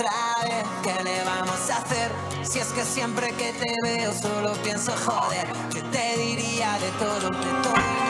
otra vez. ¿Qué le vamos a hacer? Si es que siempre que te veo solo pienso joder. Yo te diría de todo y no.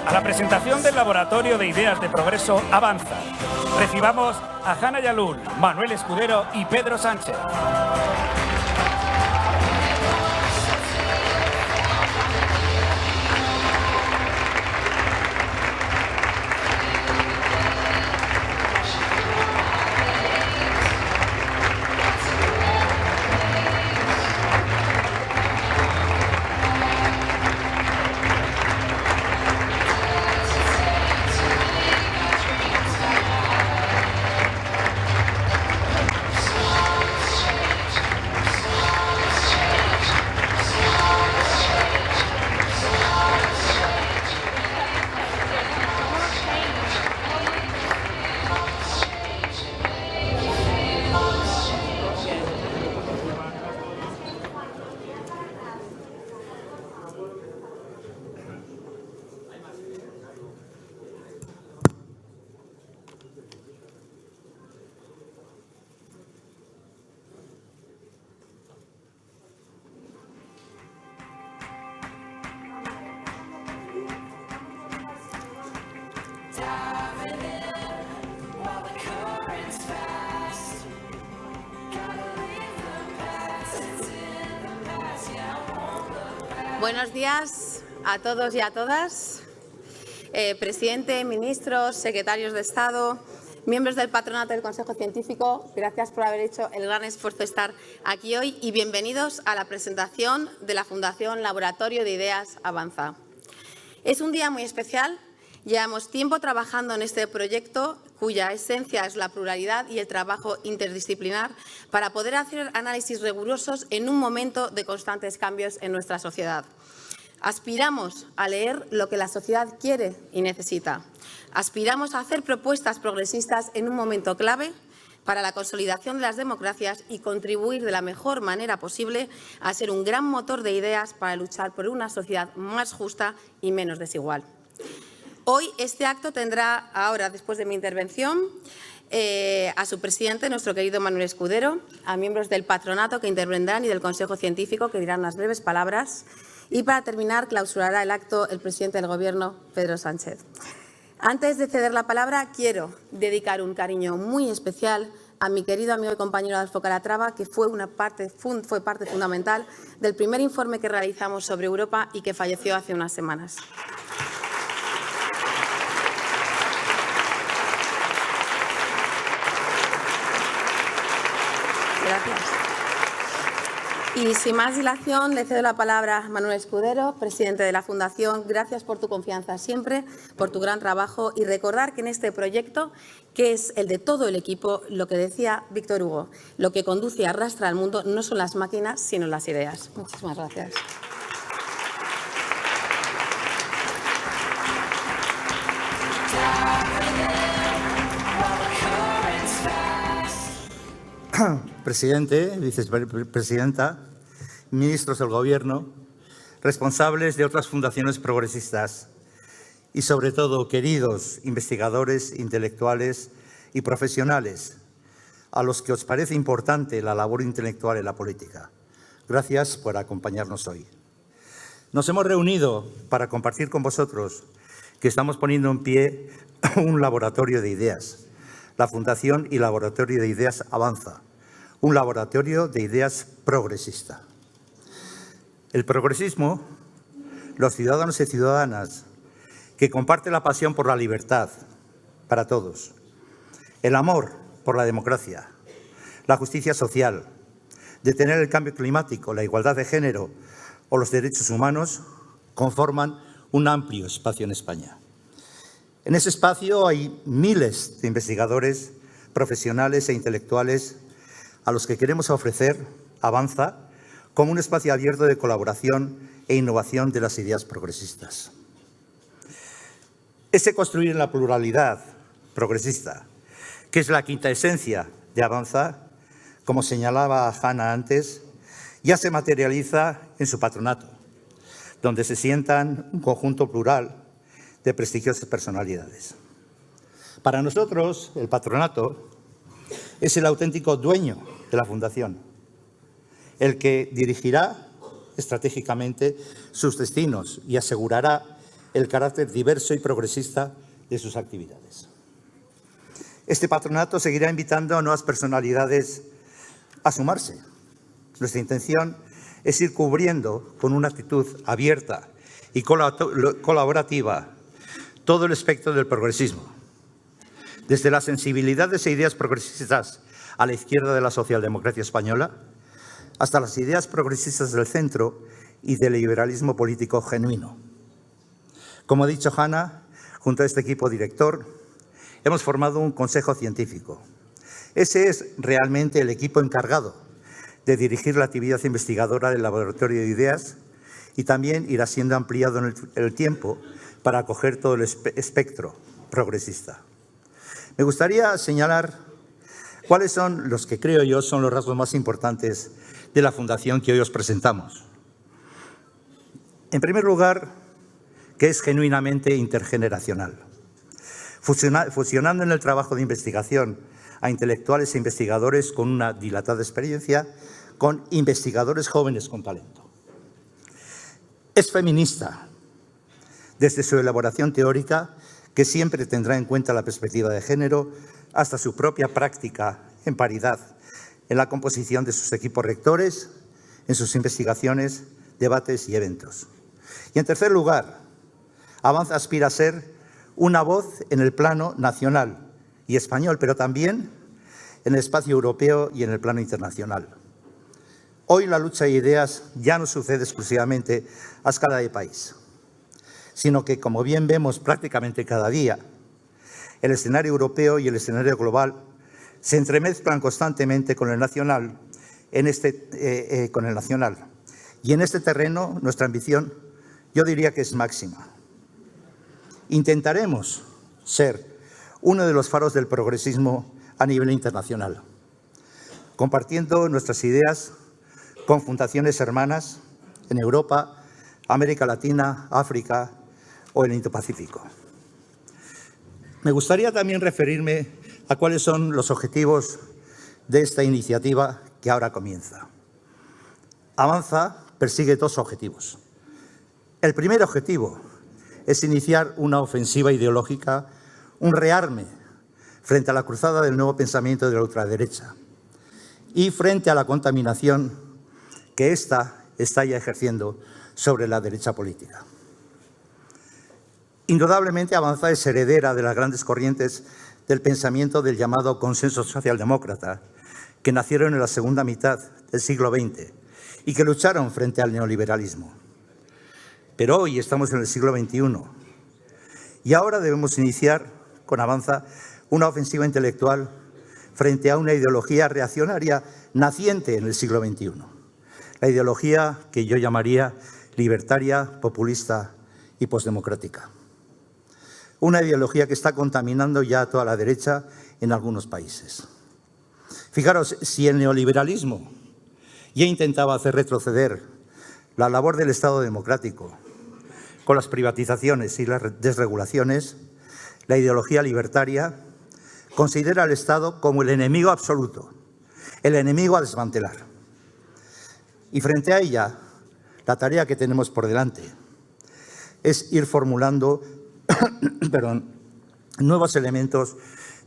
A la presentación del Laboratorio de Ideas de Progreso Avanza. Recibamos a Hanna Yalul, Manuel Escudero y Pedro Sánchez. Buenos días a todos y a todas. Presidente, ministros, secretarios de Estado, miembros del patronato del Consejo Científico, gracias por haber hecho el gran esfuerzo de estar aquí hoy y bienvenidos a la presentación de la Fundación Laboratorio de Ideas Avanza. Es un día muy especial. Llevamos tiempo trabajando en este proyecto, cuya esencia es la pluralidad y el trabajo interdisciplinar, para poder hacer análisis rigurosos en un momento de constantes cambios en nuestra sociedad. Aspiramos a leer lo que la sociedad quiere y necesita. Aspiramos a hacer propuestas progresistas en un momento clave para la consolidación de las democracias y contribuir de la mejor manera posible a ser un gran motor de ideas para luchar por una sociedad más justa y menos desigual. Hoy este acto tendrá ahora, después de mi intervención, a su presidente, nuestro querido Manuel Escudero, a miembros del patronato que intervendrán y del Consejo Científico que dirán unas breves palabras. Y para terminar, clausurará el acto el presidente del Gobierno, Pedro Sánchez. Antes de ceder la palabra, quiero dedicar un cariño muy especial a mi querido amigo y compañero Adolfo Calatrava, que fue parte fundamental del primer informe que realizamos sobre Europa y que falleció hace unas semanas. Gracias. Y sin más dilación, le cedo la palabra a Manuel Escudero, presidente de la Fundación. Gracias por tu confianza siempre, por tu gran trabajo y recordar que en este proyecto, que es el de todo el equipo, lo que decía Víctor Hugo, lo que conduce y arrastra al mundo no son las máquinas, sino las ideas. Muchísimas gracias. Presidente, vicepresidenta, ministros del Gobierno, responsables de otras fundaciones progresistas y, sobre todo, queridos investigadores, intelectuales y profesionales, a los que os parece importante la labor intelectual en la política. Gracias por acompañarnos hoy. Nos hemos reunido para compartir con vosotros que estamos poniendo en pie un laboratorio de ideas, la Fundación y Laboratorio de Ideas Avanza, un laboratorio de ideas progresista. El progresismo, los ciudadanos y ciudadanas, que comparte la pasión por la libertad para todos, el amor por la democracia, la justicia social, detener el cambio climático, la igualdad de género o los derechos humanos, conforman un amplio espacio en España. En ese espacio hay miles de investigadores, profesionales e intelectuales a los que queremos ofrecer Avanza como un espacio abierto de colaboración e innovación de las ideas progresistas. Ese construir en la pluralidad progresista, que es la quinta esencia de Avanza, como señalaba Hanna antes, ya se materializa en su patronato, donde se sientan un conjunto plural de prestigiosas personalidades. Para nosotros, el patronato es el auténtico dueño de la Fundación, el que dirigirá estratégicamente sus destinos y asegurará el carácter diverso y progresista de sus actividades. Este patronato seguirá invitando a nuevas personalidades a sumarse. Nuestra intención es ir cubriendo con una actitud abierta y colaborativa todo el espectro del progresismo, desde las sensibilidades e ideas progresistas a la izquierda de la socialdemocracia española, hasta las ideas progresistas del centro y del liberalismo político genuino. Como ha dicho Hanna, junto a este equipo director, hemos formado un consejo científico. Ese es realmente el equipo encargado de dirigir la actividad investigadora del Laboratorio de Ideas y también irá siendo ampliado en el tiempo para acoger todo el espectro progresista. Me gustaría señalar cuáles son los que creo yo son los rasgos más importantes de la Fundación que hoy os presentamos. En primer lugar, que es genuinamente intergeneracional, fusionando en el trabajo de investigación a intelectuales e investigadores con una dilatada experiencia, con investigadores jóvenes con talento. Es feminista, desde su elaboración teórica, que siempre tendrá en cuenta la perspectiva de género, hasta su propia práctica en paridad, en la composición de sus equipos rectores, en sus investigaciones, debates y eventos. Y en tercer lugar, Avanza aspira a ser una voz en el plano nacional y español, pero también en el espacio europeo y en el plano internacional. Hoy la lucha de ideas ya no sucede exclusivamente a escala de país, sino que, como bien vemos prácticamente cada día, el escenario europeo y el escenario global se entremezclan constantemente con el nacional. Y en este terreno nuestra ambición, yo diría que es máxima. Intentaremos ser uno de los faros del progresismo a nivel internacional, compartiendo nuestras ideas con fundaciones hermanas en Europa, América Latina, África o el Indo-Pacífico. Me gustaría también referirme a cuáles son los objetivos de esta iniciativa que ahora comienza. Avanza persigue dos objetivos. El primer objetivo es iniciar una ofensiva ideológica, un rearme frente a la cruzada del nuevo pensamiento de la ultraderecha y frente a la contaminación que ésta está ya ejerciendo sobre la derecha política. Indudablemente, Avanza es heredera de las grandes corrientes del pensamiento del llamado consenso socialdemócrata, que nacieron en la segunda mitad del siglo XX y que lucharon frente al neoliberalismo. Pero hoy estamos en el siglo XXI y ahora debemos iniciar con Avanza una ofensiva intelectual frente a una ideología reaccionaria naciente en el siglo XXI. La ideología que yo llamaría libertaria, populista y postdemocrática. Una ideología que está contaminando ya a toda la derecha en algunos países. Fijaros, si el neoliberalismo ya intentaba hacer retroceder la labor del Estado democrático con las privatizaciones y las desregulaciones, la ideología libertaria considera al Estado como el enemigo absoluto, el enemigo a desmantelar. Y frente a ella, la tarea que tenemos por delante es ir formulando nuevos elementos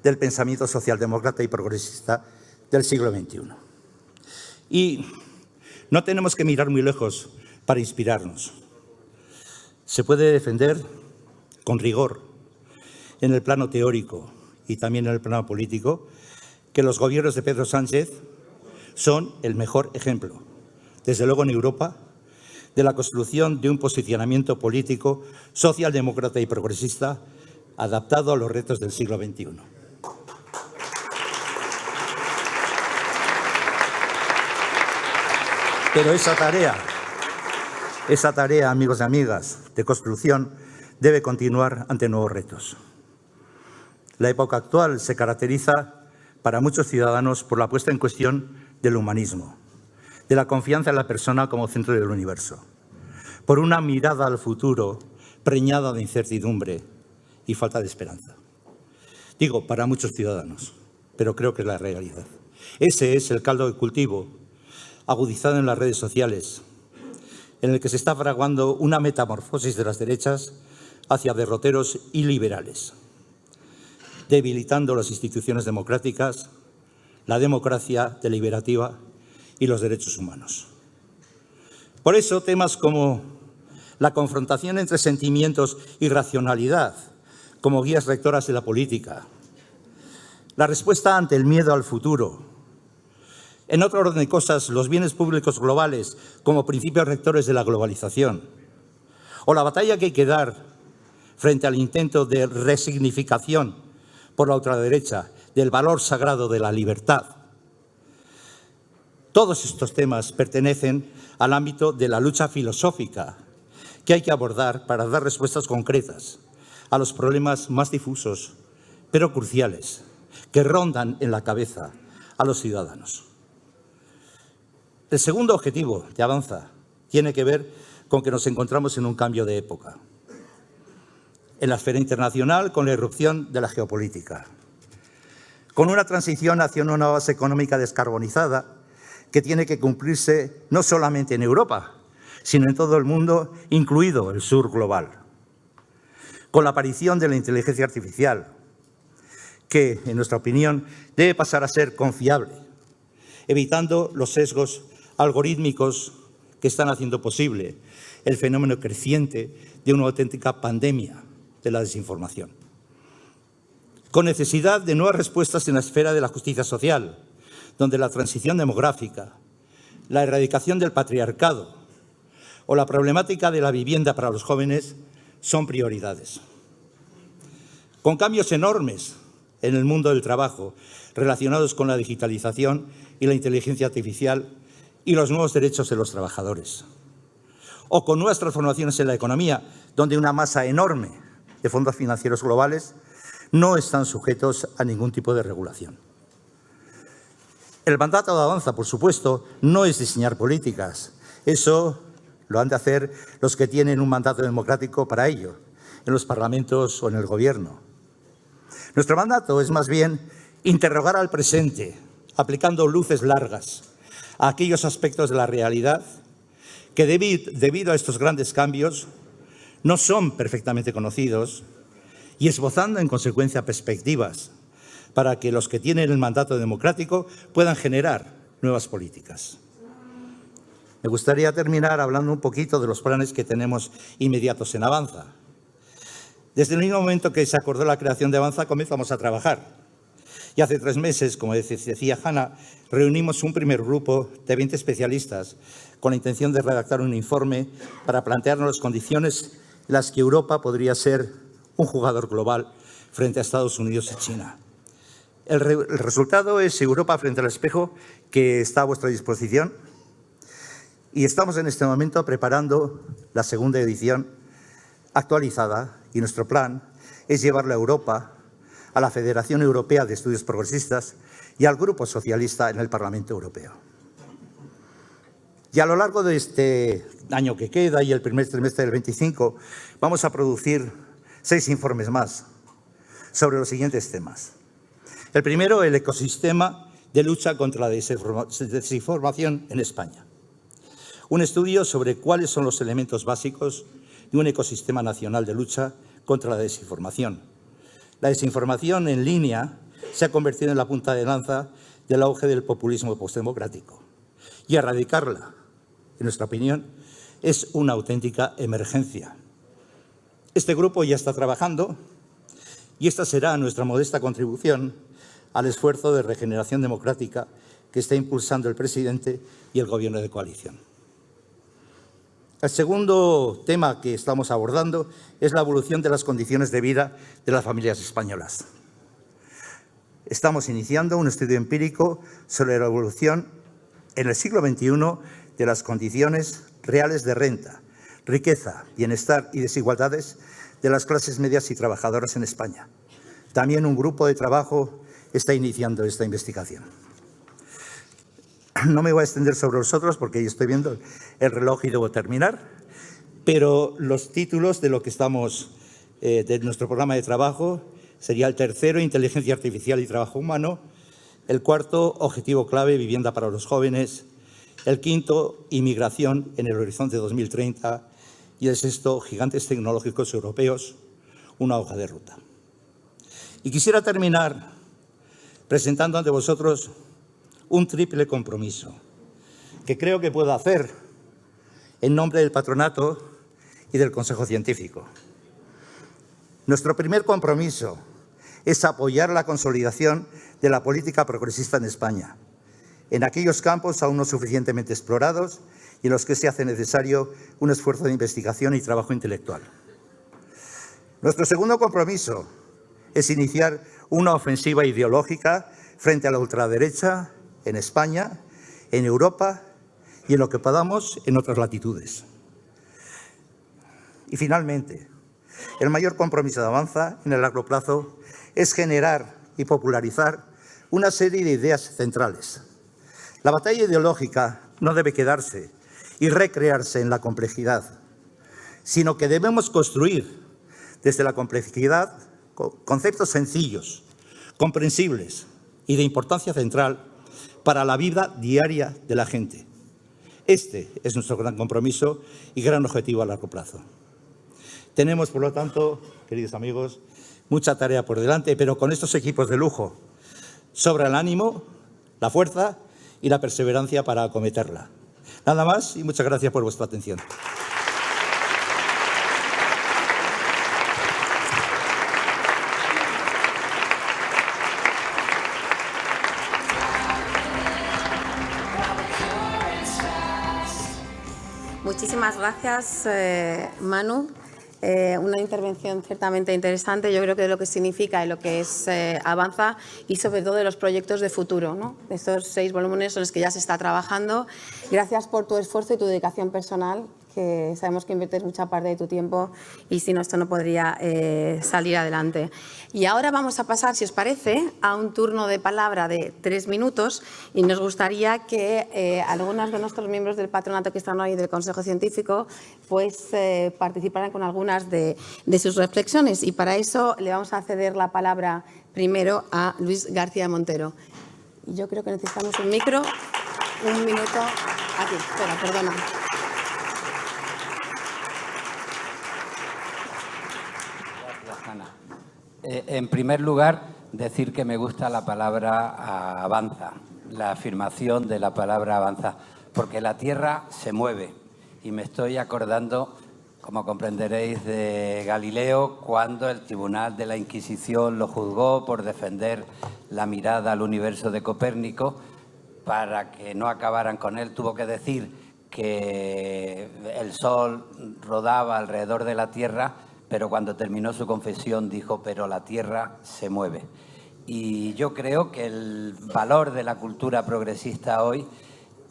del pensamiento socialdemócrata y progresista del siglo XXI. Y no tenemos que mirar muy lejos para inspirarnos. Se puede defender con rigor en el plano teórico y también en el plano político, que los gobiernos de Pedro Sánchez son el mejor ejemplo, desde luego en Europa, de la construcción de un posicionamiento político socialdemócrata y progresista adaptado a los retos del siglo XXI. Pero esa tarea, amigos y amigas, de construcción debe continuar ante nuevos retos. La época actual se caracteriza para muchos ciudadanos por la puesta en cuestión del humanismo, de la confianza en la persona como centro del universo, por una mirada al futuro preñada de incertidumbre y falta de esperanza. Digo, para muchos ciudadanos, pero creo que es la realidad. Ese es el caldo de cultivo agudizado en las redes sociales, en el que se está fraguando una metamorfosis de las derechas hacia derroteros y liberales, debilitando las instituciones democráticas, la democracia deliberativa y los derechos humanos. Por eso, temas como la confrontación entre sentimientos y racionalidad, como guías rectoras de la política, la respuesta ante el miedo al futuro, en otro orden de cosas, los bienes públicos globales como principios rectores de la globalización, o la batalla que hay que dar frente al intento de resignificación por la ultraderecha del valor sagrado de la libertad. Todos estos temas pertenecen al ámbito de la lucha filosófica que hay que abordar para dar respuestas concretas a los problemas más difusos, pero cruciales, que rondan en la cabeza a los ciudadanos. El segundo objetivo de Avanza tiene que ver con que nos encontramos en un cambio de época. En la esfera internacional, con la irrupción de la geopolítica, con una transición hacia una nueva base económica descarbonizada que tiene que cumplirse no solamente en Europa, sino en todo el mundo, incluido el sur global. Con la aparición de la inteligencia artificial, que, en nuestra opinión, debe pasar a ser confiable, evitando los sesgos algorítmicos que están haciendo posible el fenómeno creciente de una auténtica pandemia de la desinformación. Con necesidad de nuevas respuestas en la esfera de la justicia social, donde la transición demográfica, la erradicación del patriarcado o la problemática de la vivienda para los jóvenes son prioridades. Con cambios enormes en el mundo del trabajo relacionados con la digitalización y la inteligencia artificial y los nuevos derechos de los trabajadores. O con nuevas transformaciones en la economía, donde una masa enorme de fondos financieros globales no están sujetos a ningún tipo de regulación. El mandato de Avanza, por supuesto, no es diseñar políticas. Eso lo han de hacer los que tienen un mandato democrático para ello, en los parlamentos o en el gobierno. Nuestro mandato es más bien interrogar al presente, aplicando luces largas a aquellos aspectos de la realidad que, debido a estos grandes cambios, no son perfectamente conocidos y esbozando, en consecuencia, perspectivas para que los que tienen el mandato democrático puedan generar nuevas políticas. Me gustaría terminar hablando un poquito de los planes que tenemos inmediatos en Avanza. Desde el mismo momento que se acordó la creación de Avanza, comenzamos a trabajar. Y hace 3 meses, como decía Hanna, reunimos un primer grupo de 20 especialistas con la intención de redactar un informe para plantearnos las condiciones en las que Europa podría ser un jugador global frente a Estados Unidos y China. El resultado es Europa frente al espejo, que está a vuestra disposición. Y estamos en este momento preparando la segunda edición actualizada y nuestro plan es llevarla a Europa, a la Federación Europea de Estudios Progresistas y al Grupo Socialista en el Parlamento Europeo. Y a lo largo de este año que queda y el primer trimestre del 25 vamos a producir 6 informes más sobre los siguientes temas. El primero, el ecosistema de lucha contra la desinformación en España. Un estudio sobre cuáles son los elementos básicos de un ecosistema nacional de lucha contra la desinformación. La desinformación en línea se ha convertido en la punta de lanza del auge del populismo postdemocrático. Y erradicarla, en nuestra opinión, es una auténtica emergencia. Este grupo ya está trabajando y esta será nuestra modesta contribución al esfuerzo de regeneración democrática que está impulsando el presidente y el Gobierno de coalición. El segundo tema que estamos abordando es la evolución de las condiciones de vida de las familias españolas. Estamos iniciando un estudio empírico sobre la evolución en el siglo XXI de las condiciones reales de renta, riqueza, bienestar y desigualdades de las clases medias y trabajadoras en España. También un grupo de trabajo está iniciando esta investigación. No me voy a extender sobre los otros porque yo estoy viendo el reloj y debo terminar, pero los títulos de lo que estamos, de nuestro programa de trabajo, sería el tercero, inteligencia artificial y trabajo humano, el cuarto, objetivo clave, vivienda para los jóvenes, el quinto, inmigración en el horizonte 2030 y el sexto, gigantes tecnológicos europeos, una hoja de ruta. Y quisiera terminar presentando ante vosotros un triple compromiso que creo que puedo hacer en nombre del Patronato y del Consejo Científico. Nuestro primer compromiso es apoyar la consolidación de la política progresista en España, en aquellos campos aún no suficientemente explorados y en los que se hace necesario un esfuerzo de investigación y trabajo intelectual. Nuestro segundo compromiso es iniciar una ofensiva ideológica frente a la ultraderecha en España, en Europa y en lo que podamos en otras latitudes. Y finalmente, el mayor compromiso de Avanza en el largo plazo es generar y popularizar una serie de ideas centrales. La batalla ideológica no debe quedarse y recrearse en la complejidad, sino que debemos construir desde la complejidad conceptos sencillos, comprensibles y de importancia central para la vida diaria de la gente. Este es nuestro gran compromiso y gran objetivo a largo plazo. Tenemos, por lo tanto, queridos amigos, mucha tarea por delante, pero con estos equipos de lujo sobra el ánimo, la fuerza y la perseverancia para acometerla. Nada más y muchas gracias por vuestra atención. Muchísimas gracias, Manu. Una intervención ciertamente interesante, yo creo que de lo que significa y lo que es Avanza y sobre todo de los proyectos de futuro, ¿no? De estos 6 volúmenes en los que ya se está trabajando. Gracias por tu esfuerzo y tu dedicación personal, que sabemos que inviertes mucha parte de tu tiempo y si no, esto no podría salir adelante. Y ahora vamos a pasar, si os parece, a un turno de palabra de 3 minutos y nos gustaría que algunos de nuestros miembros del patronato que están hoy del Consejo Científico pues participaran con algunas de sus reflexiones y para eso le vamos a ceder la palabra primero a Luis García Montero. Yo creo que necesitamos un micro, un minuto. Aquí, espera, perdona. En primer lugar, decir que me gusta la palabra avanza, la afirmación de la palabra avanza, porque la Tierra se mueve. Y me estoy acordando, como comprenderéis, de Galileo, cuando el Tribunal de la Inquisición lo juzgó por defender la mirada al universo de Copérnico. Para que no acabaran con él, tuvo que decir que el Sol rodaba alrededor de la Tierra, pero cuando terminó su confesión dijo, pero la Tierra se mueve. Y yo creo que el valor de la cultura progresista hoy,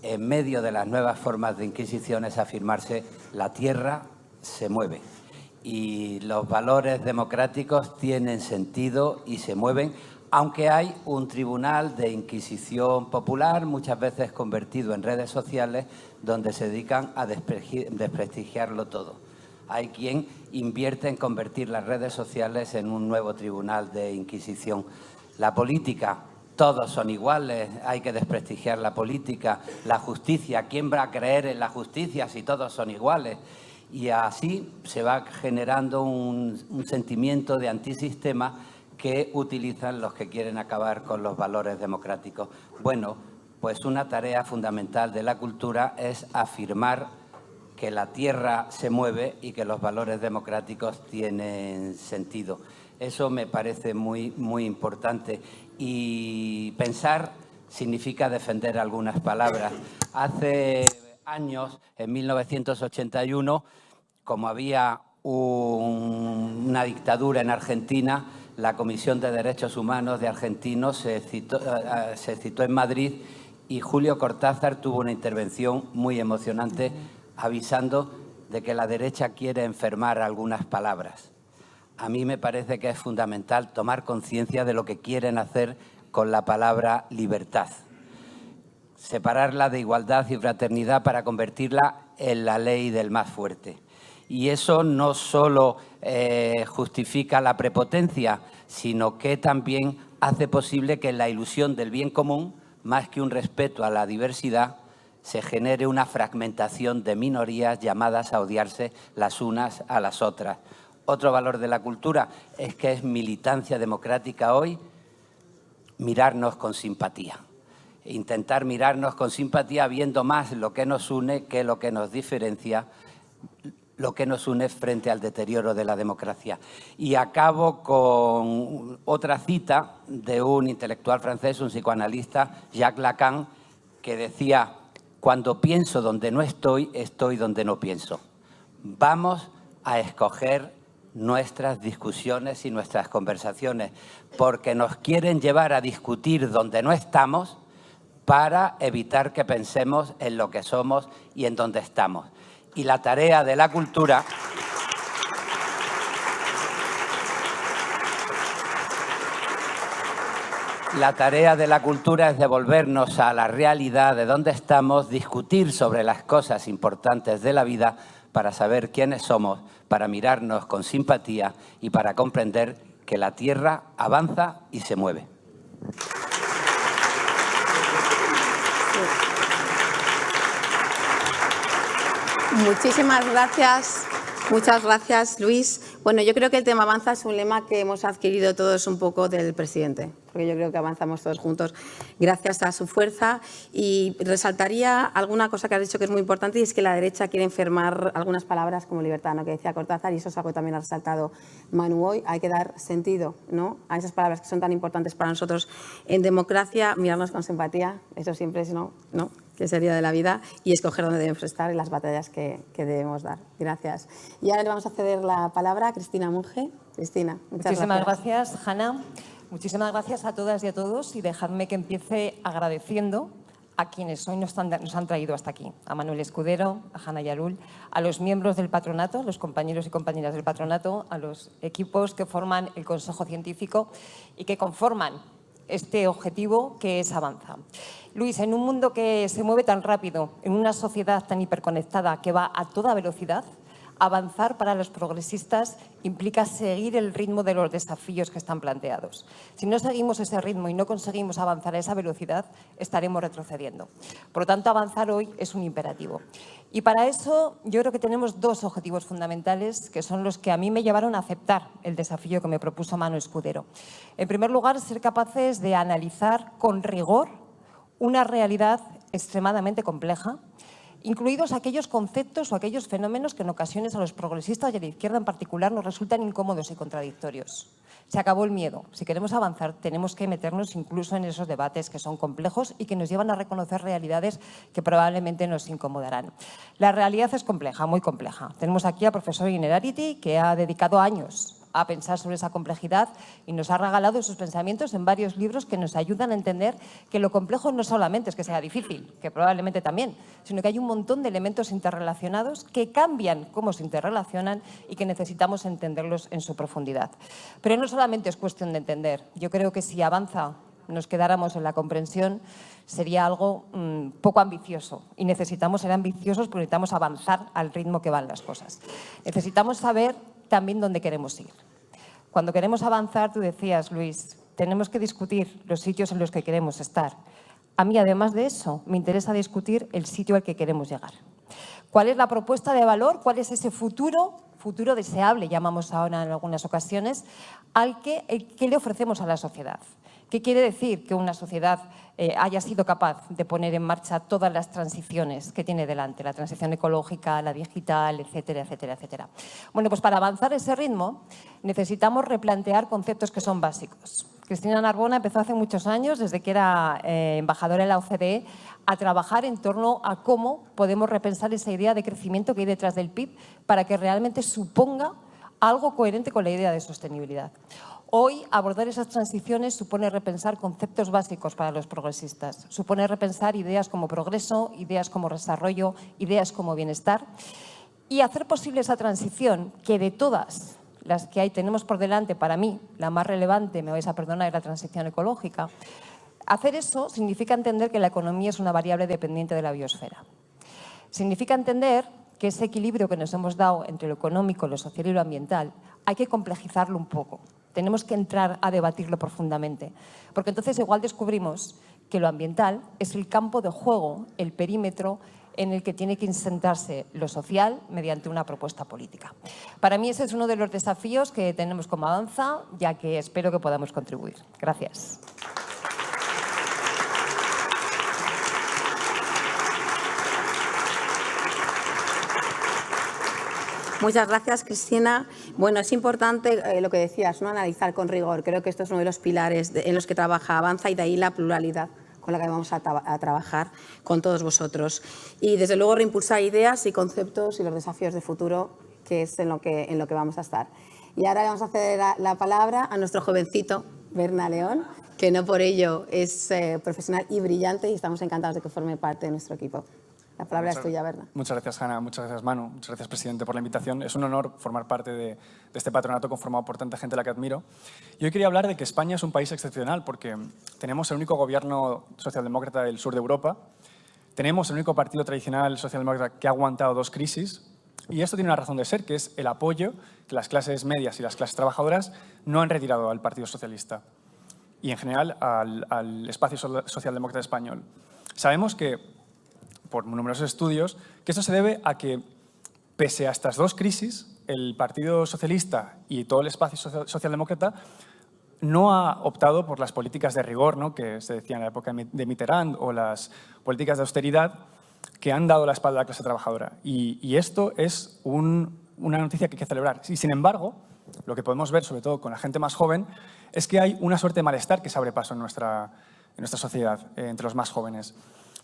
en medio de las nuevas formas de Inquisición, es afirmarse, la Tierra se mueve. Y los valores democráticos tienen sentido y se mueven, aunque hay un tribunal de inquisición popular, muchas veces convertido en redes sociales, donde se dedican a desprestigiarlo todo. Hay quien invierte en convertir las redes sociales en un nuevo tribunal de inquisición. La política, todos son iguales, hay que desprestigiar la política. La justicia, ¿quién va a creer en la justicia si todos son iguales? Y así se va generando un sentimiento de antisistema que utilizan los que quieren acabar con los valores democráticos. Bueno, pues una tarea fundamental de la cultura es afirmar que la tierra se mueve y que los valores democráticos tienen sentido. Eso me parece muy, muy importante. Y pensar significa defender algunas palabras. Hace años, en 1981, como había una dictadura en Argentina, la Comisión de Derechos Humanos de Argentinos se citó en Madrid y Julio Cortázar tuvo una intervención muy emocionante avisando de que la derecha quiere enfermar algunas palabras. A mí me parece que es fundamental tomar conciencia de lo que quieren hacer con la palabra libertad. Separarla de igualdad y fraternidad para convertirla en la ley del más fuerte. Y eso no solo justifica la prepotencia, sino que también hace posible que en la ilusión del bien común, más que un respeto a la diversidad, se genere una fragmentación de minorías llamadas a odiarse las unas a las otras. Otro valor de la cultura es que es militancia democrática hoy mirarnos con simpatía. Intentar mirarnos con simpatía viendo más lo que nos une que lo que nos diferencia, lo que nos une frente al deterioro de la democracia. Y acabo con otra cita de un intelectual francés, un psicoanalista, Jacques Lacan, que decía: cuando pienso donde no estoy, estoy donde no pienso. Vamos a escoger nuestras discusiones y nuestras conversaciones, porque nos quieren llevar a discutir donde no estamos para evitar que pensemos en lo que somos y en dónde estamos. Y la tarea de la cultura es devolvernos a la realidad de dónde estamos, discutir sobre las cosas importantes de la vida para saber quiénes somos, para mirarnos con simpatía y para comprender que la Tierra avanza y se mueve. Muchísimas gracias. Muchas gracias, Luis. Bueno, yo creo que el tema avanza es un lema que hemos adquirido todos un poco del presidente, porque yo creo que avanzamos todos juntos gracias a su fuerza. Y resaltaría alguna cosa que has dicho que es muy importante, y es que la derecha quiere enfermar algunas palabras como libertad, ¿no?, que decía Cortázar, y eso es algo que también ha resaltado Manu hoy. Hay que dar sentido, ¿no?, a esas palabras que son tan importantes para nosotros en democracia, mirarnos con simpatía, eso siempre es ¿no? que sería de la vida, y escoger dónde debemos estar y las batallas que debemos dar. Gracias. Y ahora le vamos a ceder la palabra a Cristina Monge. Cristina, muchísimas gracias, Hanna. Muchísimas gracias a todas y a todos, y dejadme que empiece agradeciendo a quienes hoy nos han traído hasta aquí, a Manuel Escudero, a Hannah Yarul, a los miembros del patronato, los compañeros y compañeras del patronato, a los equipos que forman el Consejo Científico y que conforman este objetivo que es Avanza. Luis, en un mundo que se mueve tan rápido, en una sociedad tan hiperconectada que va a toda velocidad, avanzar para los progresistas implica seguir el ritmo de los desafíos que están planteados. Si no seguimos ese ritmo y no conseguimos avanzar a esa velocidad, estaremos retrocediendo. Por lo tanto, avanzar hoy es un imperativo. Y para eso yo creo que tenemos dos objetivos fundamentales, que son los que a mí me llevaron a aceptar el desafío que me propuso Manu Escudero. En primer lugar, ser capaces de analizar con rigor una realidad extremadamente compleja, incluidos aquellos conceptos o aquellos fenómenos que en ocasiones a los progresistas y a la izquierda en particular nos resultan incómodos y contradictorios. Se acabó el miedo. Si queremos avanzar, tenemos que meternos incluso en esos debates que son complejos y que nos llevan a reconocer realidades que probablemente nos incomodarán. La realidad es compleja, muy compleja. Tenemos aquí al profesor Inerarity, que ha dedicado años a pensar sobre esa complejidad y nos ha regalado sus pensamientos en varios libros que nos ayudan a entender que lo complejo no solamente es que sea difícil, que probablemente también, sino que hay un montón de elementos interrelacionados que cambian cómo se interrelacionan y que necesitamos entenderlos en su profundidad. Pero no solamente es cuestión de entender. Yo creo que si Avanza nos quedáramos en la comprensión, sería algo poco ambicioso. Y necesitamos ser ambiciosos porque necesitamos avanzar al ritmo que van las cosas. Necesitamos saber también dónde queremos ir. Cuando queremos avanzar, tú decías, Luis, tenemos que discutir los sitios en los que queremos estar. A mí, además de eso, me interesa discutir el sitio al que queremos llegar. ¿Cuál es la propuesta de valor? ¿Cuál es ese futuro deseable, llamamos ahora en algunas ocasiones, al que le ofrecemos a la sociedad? ¿Qué quiere decir que una sociedad haya sido capaz de poner en marcha todas las transiciones que tiene delante? La transición ecológica, la digital, etcétera, etcétera, etcétera. Bueno, pues para avanzar a ese ritmo necesitamos replantear conceptos que son básicos. Cristina Narbona empezó hace muchos años, desde que era embajadora en la OCDE, a trabajar en torno a cómo podemos repensar esa idea de crecimiento que hay detrás del PIB para que realmente suponga algo coherente con la idea de sostenibilidad. Hoy, abordar esas transiciones supone repensar conceptos básicos para los progresistas. Supone repensar ideas como progreso, ideas como desarrollo, ideas como bienestar y hacer posible esa transición que de todas las que tenemos por delante, para mí, la más relevante, me vais a perdonar, es la transición ecológica. Hacer eso significa entender que la economía es una variable dependiente de la biosfera. Significa entender que ese equilibrio que nos hemos dado entre lo económico, lo social y lo ambiental, hay que complejizarlo un poco. Tenemos que entrar a debatirlo profundamente, porque entonces igual descubrimos que lo ambiental es el campo de juego, el perímetro en el que tiene que insertarse lo social mediante una propuesta política. Para mí ese es uno de los desafíos que tenemos como Avanza, ya que espero que podamos contribuir. Gracias. Muchas gracias, Cristina. Bueno, es importante lo que decías, ¿no? Analizar con rigor. Creo que esto es uno de los pilares en los que trabaja Avanza y de ahí la pluralidad con la que vamos a trabajar con todos vosotros. Y, desde luego, reimpulsar ideas y conceptos y los desafíos de futuro, que es en lo que vamos a estar. Y ahora le vamos a ceder la palabra a nuestro jovencito, Berna León, que no por ello es profesional y brillante, y estamos encantados de que forme parte de nuestro equipo. La palabra es tuya, Berna. Muchas gracias, Hanna. Muchas gracias, Manu. Muchas gracias, presidente, por la invitación. Es un honor formar parte de este patronato conformado por tanta gente a la que admiro. Y hoy quería hablar de que España es un país excepcional porque tenemos el único gobierno socialdemócrata del sur de Europa, tenemos el único partido tradicional socialdemócrata que ha aguantado 2 crisis, y esto tiene una razón de ser, que es el apoyo que las clases medias y las clases trabajadoras no han retirado al Partido Socialista y, en general, al espacio socialdemócrata español. Sabemos que, por numerosos estudios, que esto se debe a que, pese a estas 2 crisis, el Partido Socialista y todo el espacio socialdemócrata no ha optado por las políticas de rigor, ¿no?, que se decía en la época de Mitterrand, o las políticas de austeridad que han dado la espalda a la clase trabajadora. Y esto es una noticia que hay que celebrar. Y, sin embargo, lo que podemos ver, sobre todo con la gente más joven, es que hay una suerte de malestar que se abre paso en nuestra sociedad, entre los más jóvenes.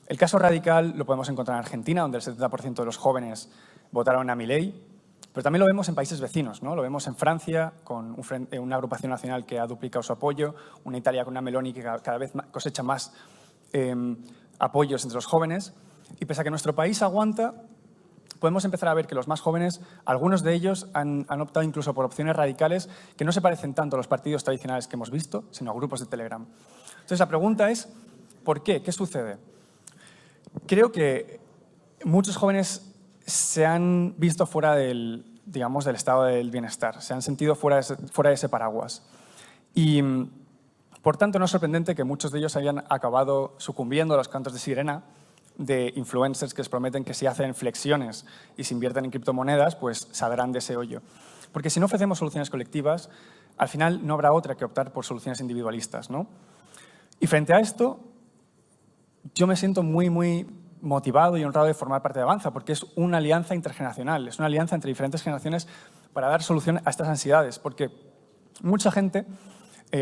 El caso radical lo podemos encontrar en Argentina, donde el 70% de los jóvenes votaron a Milei, pero también lo vemos en países vecinos, ¿no? Lo vemos en Francia, con una agrupación nacional que ha duplicado su apoyo, una Italia con una Meloni que cada vez cosecha más apoyos entre los jóvenes. Y pese a que nuestro país aguanta, podemos empezar a ver que los más jóvenes, algunos de ellos han optado incluso por opciones radicales que no se parecen tanto a los partidos tradicionales que hemos visto, sino a grupos de Telegram. Entonces, la pregunta es, ¿por qué? ¿Qué sucede? Creo que muchos jóvenes se han visto fuera del estado del bienestar, se han sentido fuera de ese paraguas. Y, por tanto, no es sorprendente que muchos de ellos hayan acabado sucumbiendo a los cantos de sirena de influencers que les prometen que si hacen flexiones y se invierten en criptomonedas, pues saldrán de ese hoyo. Porque si no ofrecemos soluciones colectivas, al final no habrá otra que optar por soluciones individualistas, ¿no? Y frente a esto, yo me siento muy, muy motivado y honrado de formar parte de Avanza, porque es una alianza intergeneracional, es una alianza entre diferentes generaciones para dar solución a estas ansiedades, porque mucha gente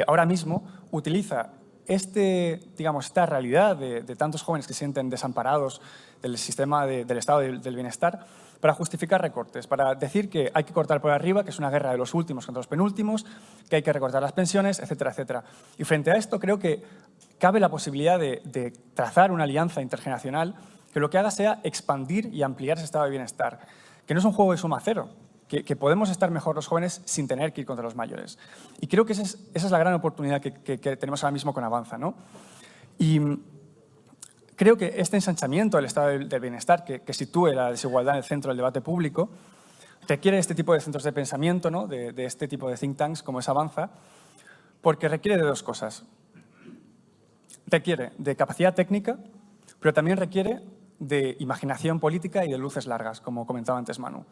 ahora mismo utiliza esta realidad de tantos jóvenes que se sienten desamparados del sistema del estado del bienestar para justificar recortes, para decir que hay que cortar por arriba, que es una guerra de los últimos contra los penúltimos, que hay que recortar las pensiones, etcétera, etcétera. Y frente a esto creo que cabe la posibilidad de trazar una alianza intergeneracional que lo que haga sea expandir y ampliar ese estado de bienestar, que no es un juego de suma cero, que podemos estar mejor los jóvenes sin tener que ir contra los mayores. Y creo que esa es la gran oportunidad que tenemos ahora mismo con Avanza, ¿no? Y creo que este ensanchamiento del estado del bienestar, que sitúe la desigualdad en el centro del debate público, requiere este tipo de centros de pensamiento, ¿no?, de este tipo de think tanks como es Avanza, porque requiere de 2 cosas. Requiere de capacidad técnica, pero también requiere de imaginación política y de luces largas, como comentaba antes Manu.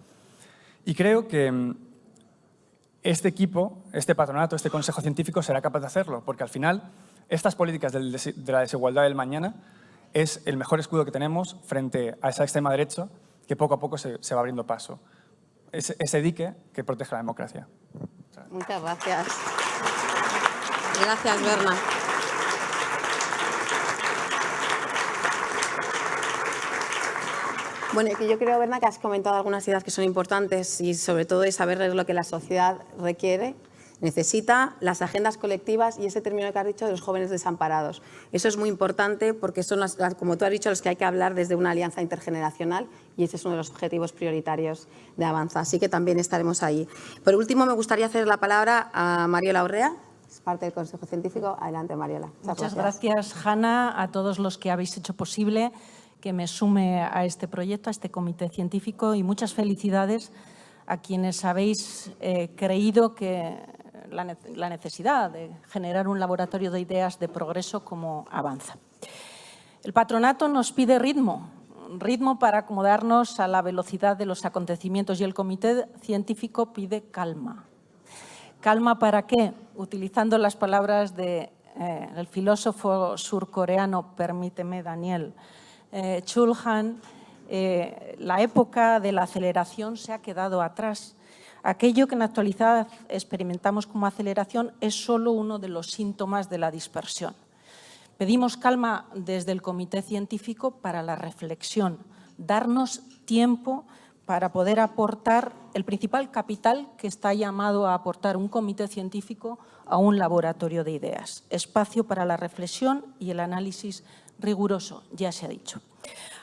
Y creo que este equipo, este patronato, este consejo científico será capaz de hacerlo, porque al final estas políticas de la desigualdad del mañana es el mejor escudo que tenemos frente a esa extrema derecha que poco a poco se va abriendo paso. Ese dique que protege la democracia. Muchas gracias. Gracias, Berna. Bueno, yo creo, Berna, que has comentado algunas ideas que son importantes y sobre todo es saber lo que la sociedad requiere, necesita, las agendas colectivas y ese término que has dicho de los jóvenes desamparados. Eso es muy importante porque son, como tú has dicho, los que hay que hablar desde una alianza intergeneracional y ese es uno de los objetivos prioritarios de Avanza. Así que también estaremos ahí. Por último, me gustaría hacer la palabra a Mariola Urrea, es parte del Consejo Científico. Adelante, Mariola. Muchas gracias, Hanna, a todos los que habéis hecho posible que me sume a este proyecto, a este comité científico y muchas felicidades a quienes habéis creído que la necesidad de generar un laboratorio de ideas de progreso como Avanza. El patronato nos pide ritmo para acomodarnos a la velocidad de los acontecimientos y el comité científico pide calma. ¿Calma para qué? Utilizando las palabras del filósofo surcoreano, permíteme, Daniel, Chul Han, la época de la aceleración se ha quedado atrás. Aquello que en la actualidad experimentamos como aceleración es solo uno de los síntomas de la dispersión. Pedimos calma desde el comité científico para la reflexión, darnos tiempo para poder aportar el principal capital que está llamado a aportar un comité científico a un laboratorio de ideas. Espacio para la reflexión y el análisis riguroso, ya se ha dicho.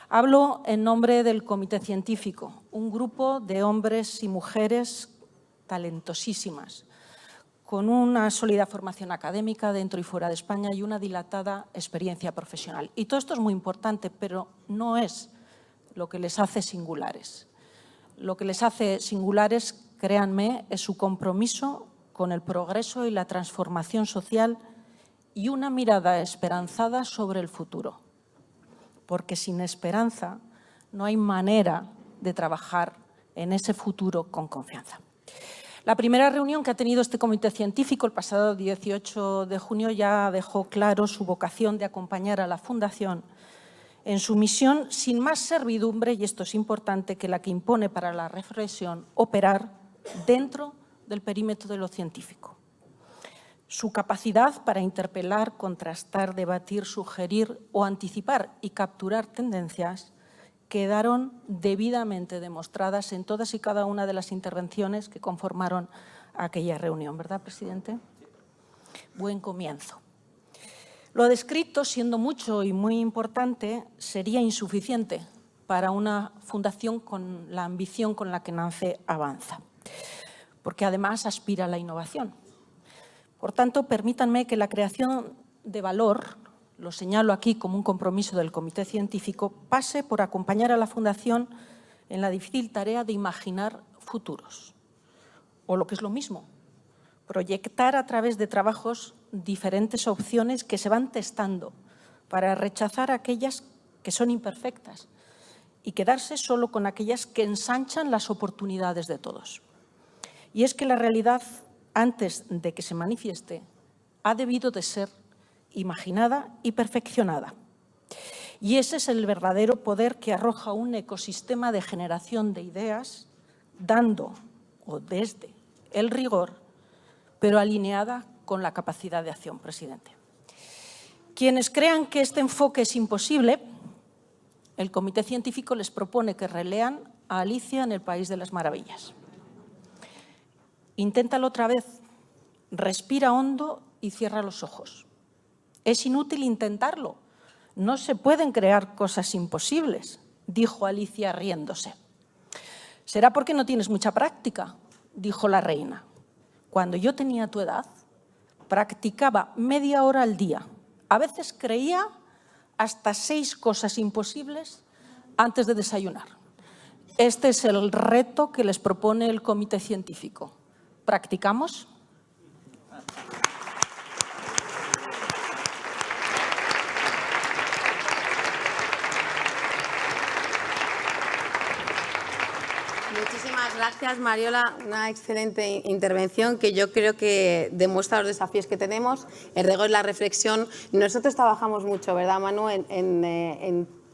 Hablo en nombre del comité científico, un grupo de hombres y mujeres talentosísimas, con una sólida formación académica dentro y fuera de España y una dilatada experiencia profesional. Y todo esto es muy importante, pero no es lo que les hace singulares. Lo que les hace singulares, créanme, es su compromiso con el progreso y la transformación social y una mirada esperanzada sobre el futuro. Porque sin esperanza no hay manera de trabajar en ese futuro con confianza. La primera reunión que ha tenido este comité científico el pasado 18 de junio ya dejó claro su vocación de acompañar a la Fundación en su misión sin más servidumbre, y esto es importante, que la que impone para la reflexión operar dentro del perímetro de lo científico. Su capacidad para interpelar, contrastar, debatir, sugerir o anticipar y capturar tendencias quedaron debidamente demostradas en todas y cada una de las intervenciones que conformaron aquella reunión. ¿Verdad, presidente? Buen comienzo. Lo descrito, siendo mucho y muy importante, sería insuficiente para una fundación con la ambición con la que nace Avanza, porque además aspira a la innovación. Por tanto, permítanme que la creación de valor, lo señalo aquí como un compromiso del comité científico, pase por acompañar a la Fundación en la difícil tarea de imaginar futuros. O lo que es lo mismo, proyectar a través de trabajos diferentes opciones que se van testando para rechazar aquellas que son imperfectas y quedarse solo con aquellas que ensanchan las oportunidades de todos. Y es que la realidad, antes de que se manifieste, ha debido de ser imaginada y perfeccionada. Y ese es el verdadero poder que arroja un ecosistema de generación de ideas, dando o desde el rigor, pero alineada con la capacidad de acción, presidente. Quienes crean que este enfoque es imposible, el comité científico les propone que relean a Alicia en el País de las Maravillas. Inténtalo otra vez, respira hondo y cierra los ojos. Es inútil intentarlo, no se pueden crear cosas imposibles, dijo Alicia riéndose. Será porque no tienes mucha práctica, dijo la reina. Cuando yo tenía tu edad, practicaba media hora al día. A veces creía hasta 6 cosas imposibles antes de desayunar. Este es el reto que les propone el comité científico. ¿Practicamos? Muchísimas gracias, Mariola. Una excelente intervención que yo creo que demuestra los desafíos que tenemos, el rigor y la reflexión. Nosotros trabajamos mucho, ¿verdad, Manu?,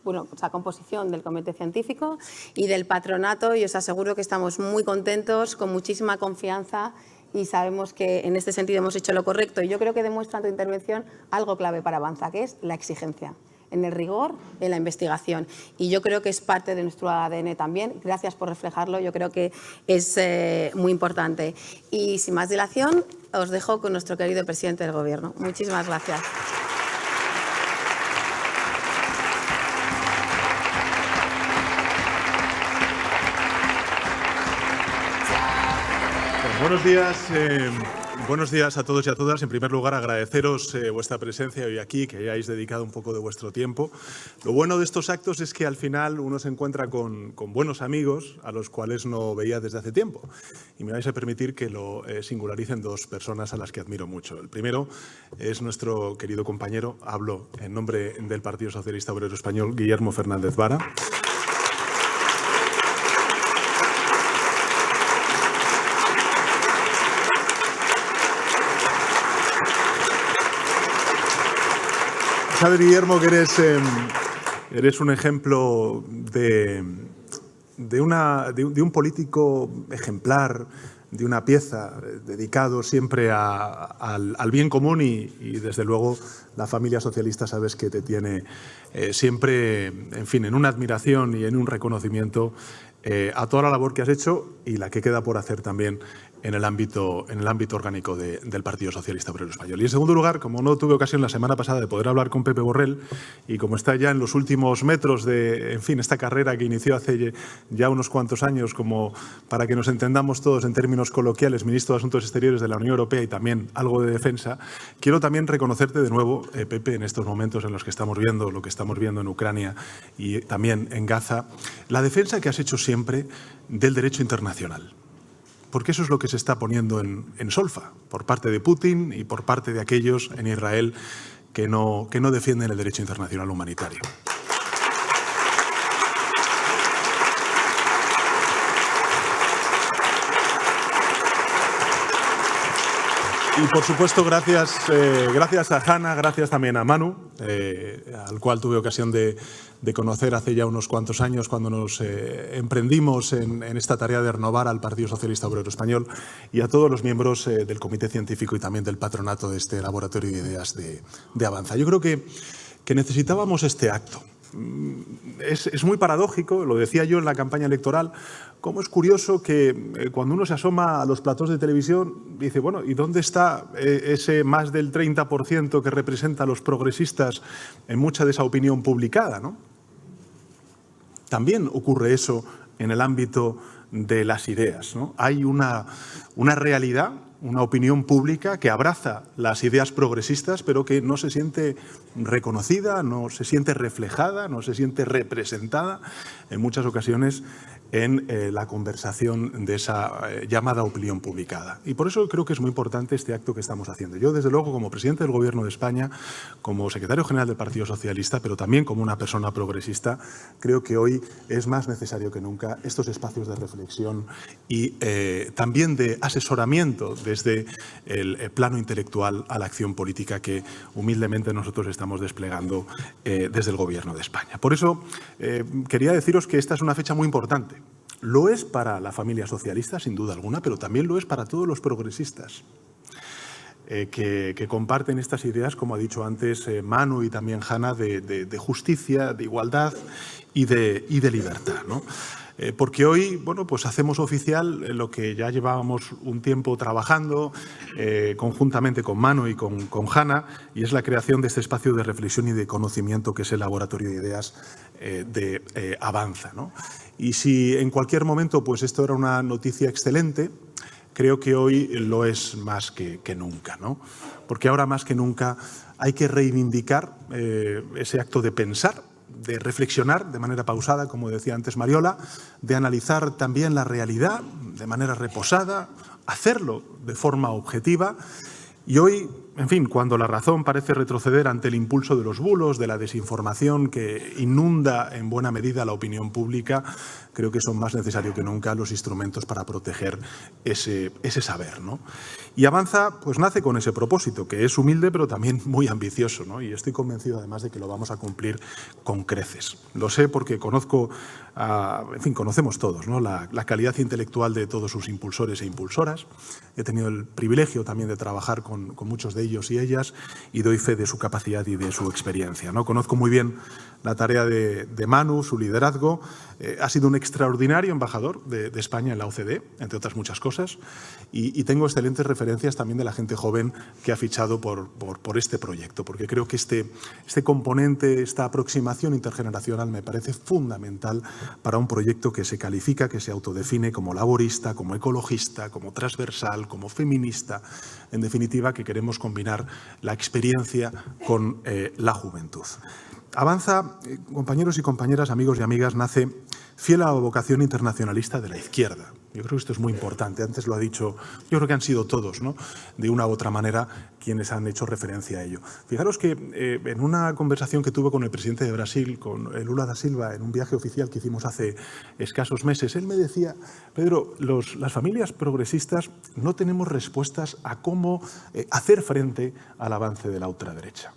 bueno, la composición del comité científico y del patronato, y os aseguro que estamos muy contentos, con muchísima confianza, y sabemos que en este sentido hemos hecho lo correcto. Y yo creo que demuestra en tu intervención algo clave para Avanza, que es la exigencia en el rigor, en la investigación. Y yo creo que es parte de nuestro ADN también. Gracias por reflejarlo, yo creo que es muy importante. Y sin más dilación, os dejo con nuestro querido presidente del Gobierno. Muchísimas gracias. Buenos días a todos y a todas. En primer lugar, agradeceros vuestra presencia hoy aquí, que hayáis dedicado un poco de vuestro tiempo. Lo bueno de estos actos es que al final uno se encuentra con buenos amigos a los cuales no veía desde hace tiempo. Y me vais a permitir que lo singularicen dos personas a las que admiro mucho. El primero es nuestro querido compañero, hablo en nombre del Partido Socialista Obrero Español, Guillermo Fernández Vara. Sabes, Guillermo, que eres un ejemplo de un político ejemplar, de una pieza dedicado siempre al bien común y desde luego la familia socialista sabes que te tiene siempre, en fin, en una admiración y en un reconocimiento a toda la labor que has hecho y la que queda por hacer también en el ámbito orgánico del Partido Socialista Obrero Español. Y en segundo lugar, como no tuve ocasión la semana pasada de poder hablar con Pepe Borrell y como está ya en los últimos metros de, en fin, esta carrera que inició hace ya unos cuantos años, como para que nos entendamos todos en términos coloquiales, ministro de Asuntos Exteriores de la Unión Europea y también algo de defensa, quiero también reconocerte de nuevo, Pepe, en estos momentos en los que estamos viendo lo que estamos viendo en Ucrania y también en Gaza, la defensa que has hecho siempre del derecho internacional. Porque eso es lo que se está poniendo en solfa por parte de Putin y por parte de aquellos en Israel que no defienden el derecho internacional humanitario. Y por supuesto, gracias a Hanna, gracias también a Manu, al cual tuve ocasión de conocer hace ya unos cuantos años cuando nos emprendimos en esta tarea de renovar al Partido Socialista Obrero Español, y a todos los miembros del Comité Científico y también del patronato de este laboratorio de ideas de Avanza. Yo creo que necesitábamos este acto. Es muy paradójico, lo decía yo en la campaña electoral, cómo es curioso que cuando uno se asoma a los platós de televisión dice, bueno, ¿y dónde está ese más del 30% que representa a los progresistas en mucha de esa opinión publicada, ¿no? También ocurre eso en el ámbito de las ideas, ¿no? Hay una realidad, una opinión pública que abraza las ideas progresistas, pero que no se siente reconocida, no se siente reflejada, no se siente representada en muchas ocasiones en la conversación de esa llamada opinión publicada. Y por eso creo que es muy importante este acto que estamos haciendo. Yo, desde luego, como presidente del Gobierno de España, como secretario general del Partido Socialista, pero también como una persona progresista, creo que hoy es más necesario que nunca estos espacios de reflexión y también de asesoramiento desde el plano intelectual a la acción política que humildemente nosotros estamos desplegando desde el Gobierno de España. Por eso quería deciros que esta es una fecha muy importante. Lo es para la familia socialista, sin duda alguna, pero también lo es para todos los progresistas que comparten estas ideas, como ha dicho antes Manu y también Hanna, de justicia, de igualdad y de libertad, ¿no? Porque hoy, bueno, pues hacemos oficial lo que ya llevábamos un tiempo trabajando conjuntamente con Manu y con Hanna, y es la creación de este espacio de reflexión y de conocimiento que es el Laboratorio de Ideas de Avanza, ¿no? Y si en cualquier momento pues esto era una noticia excelente, creo que hoy lo es más que nunca, ¿no? Porque ahora más que nunca hay que reivindicar ese acto de pensar, de reflexionar de manera pausada, como decía antes Mariola, de analizar también la realidad de manera reposada, hacerlo de forma objetiva. Y hoy en fin, cuando la razón parece retroceder ante el impulso de los bulos, de la desinformación que inunda en buena medida la opinión pública, creo que son más necesarios que nunca los instrumentos para proteger ese saber, ¿no? Y Avanza pues nace con ese propósito, que es humilde pero también muy ambicioso, ¿no? Y estoy convencido además de que lo vamos a cumplir con creces. Lo sé porque conozco, en fin, conocemos todos, ¿no?, la calidad intelectual de todos sus impulsores e impulsoras. He tenido el privilegio también de trabajar con muchos de ellos y ellas y doy fe de su capacidad y de su experiencia, ¿no? Conozco muy bien la tarea de Manu, su liderazgo. Ha sido un extraordinario embajador de España en la OCDE, entre otras muchas cosas, y tengo excelentes referencias también de la gente joven que ha fichado por este proyecto, porque creo que este componente, esta aproximación intergeneracional me parece fundamental para un proyecto que se califica, que se autodefine como laborista, como ecologista, como transversal, como feminista, en definitiva, que queremos combinar la experiencia con la juventud. Avanza, compañeros y compañeras, amigos y amigas, nace fiel a la vocación internacionalista de la izquierda. Yo creo que esto es muy importante. Antes lo ha dicho, yo creo que han sido todos, ¿no?, de una u otra manera, quienes han hecho referencia a ello. Fijaros que en una conversación que tuve con el presidente de Brasil, con Lula da Silva, en un viaje oficial que hicimos hace escasos meses, él me decía: Pedro, las familias progresistas no tenemos respuestas a cómo hacer frente al avance de la ultraderecha,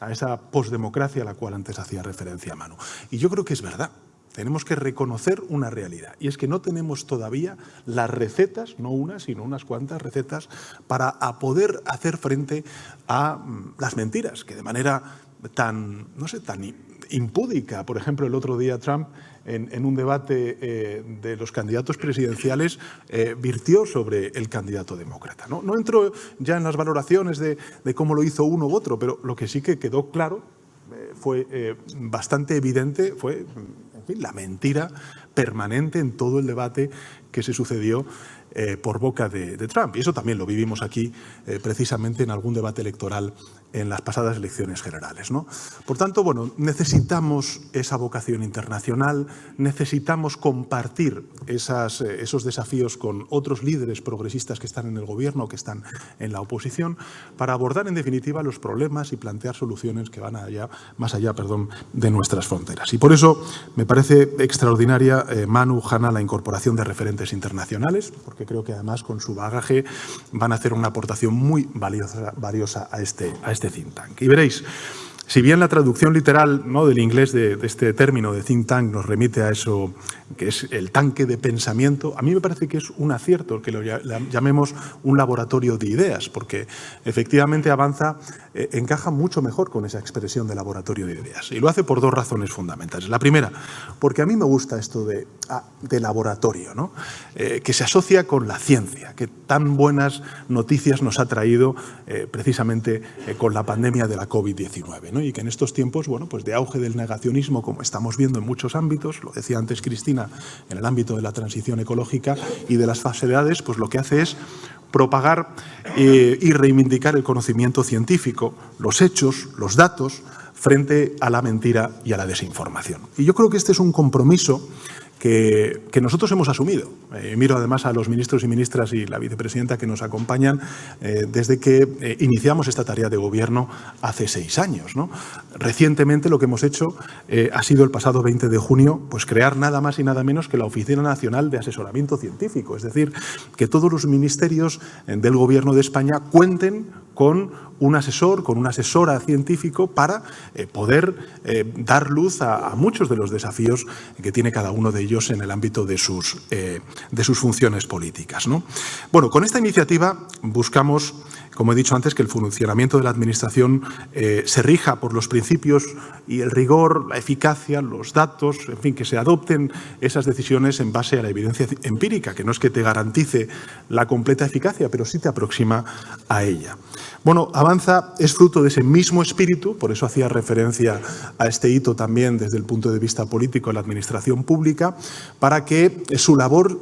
a esa posdemocracia a la cual antes hacía referencia Manu. Y yo creo que es verdad. Tenemos que reconocer una realidad, y es que no tenemos todavía las recetas, no una, sino unas cuantas recetas, para poder hacer frente a las mentiras, que de manera tan impúdica. Por ejemplo, el otro día Trump, en un debate de los candidatos presidenciales, virtió sobre el candidato demócrata. No entro ya en las valoraciones de cómo lo hizo uno u otro, pero lo que sí que quedó claro, fue bastante evidente, fue la mentira permanente en todo el debate que se sucedió por boca de Trump. Y eso también lo vivimos aquí precisamente en algún debate electoral en las pasadas elecciones generales, ¿no? Por tanto, bueno, necesitamos esa vocación internacional, necesitamos compartir esos desafíos con otros líderes progresistas que están en el gobierno, que están en la oposición, para abordar en definitiva los problemas y plantear soluciones que van más allá de nuestras fronteras. Y por eso me parece extraordinaria, Manu, Hanna, la incorporación de referentes internacionales, porque creo que además con su bagaje van a hacer una aportación muy valiosa a este think tank. Y veréis, si bien la traducción literal, ¿no?, del inglés de este término de think tank nos remite a eso que es el tanque de pensamiento, a mí me parece que es un acierto que lo llamemos un laboratorio de ideas, porque efectivamente Avanza encaja mucho mejor con esa expresión de laboratorio de ideas. Y lo hace por dos razones fundamentales. La primera, porque a mí me gusta esto de laboratorio, ¿no?, que se asocia con la ciencia, que tan buenas noticias nos ha traído precisamente con la pandemia de la COVID-19, ¿no? Y que en estos tiempos, bueno, pues de auge del negacionismo, como estamos viendo en muchos ámbitos, lo decía antes Cristina, en el ámbito de la transición ecológica y de las falsedades, pues lo que hace es propagar y reivindicar el conocimiento científico, los hechos, los datos, frente a la mentira y a la desinformación. Y yo creo que este es un compromiso que nosotros hemos asumido. Miro además a los ministros y ministras y la vicepresidenta que nos acompañan desde que iniciamos esta tarea de gobierno hace 6 años, ¿no? Recientemente lo que hemos hecho ha sido el pasado 20 de junio pues crear nada más y nada menos que la Oficina Nacional de Asesoramiento Científico, es decir, que todos los ministerios del Gobierno de España cuenten con un asesor, con una asesora científico para poder dar luz a muchos de los desafíos que tiene cada uno de ellos en el ámbito de sus funciones políticas, ¿no? Bueno, con esta iniciativa buscamos, como he dicho antes, que el funcionamiento de la Administración se rija por los principios y el rigor, la eficacia, los datos, en fin, que se adopten esas decisiones en base a la evidencia empírica, que no es que te garantice la completa eficacia, pero sí te aproxima a ella. Bueno, Avanza es fruto de ese mismo espíritu, por eso hacía referencia a este hito también desde el punto de vista político de la Administración pública, para que su labor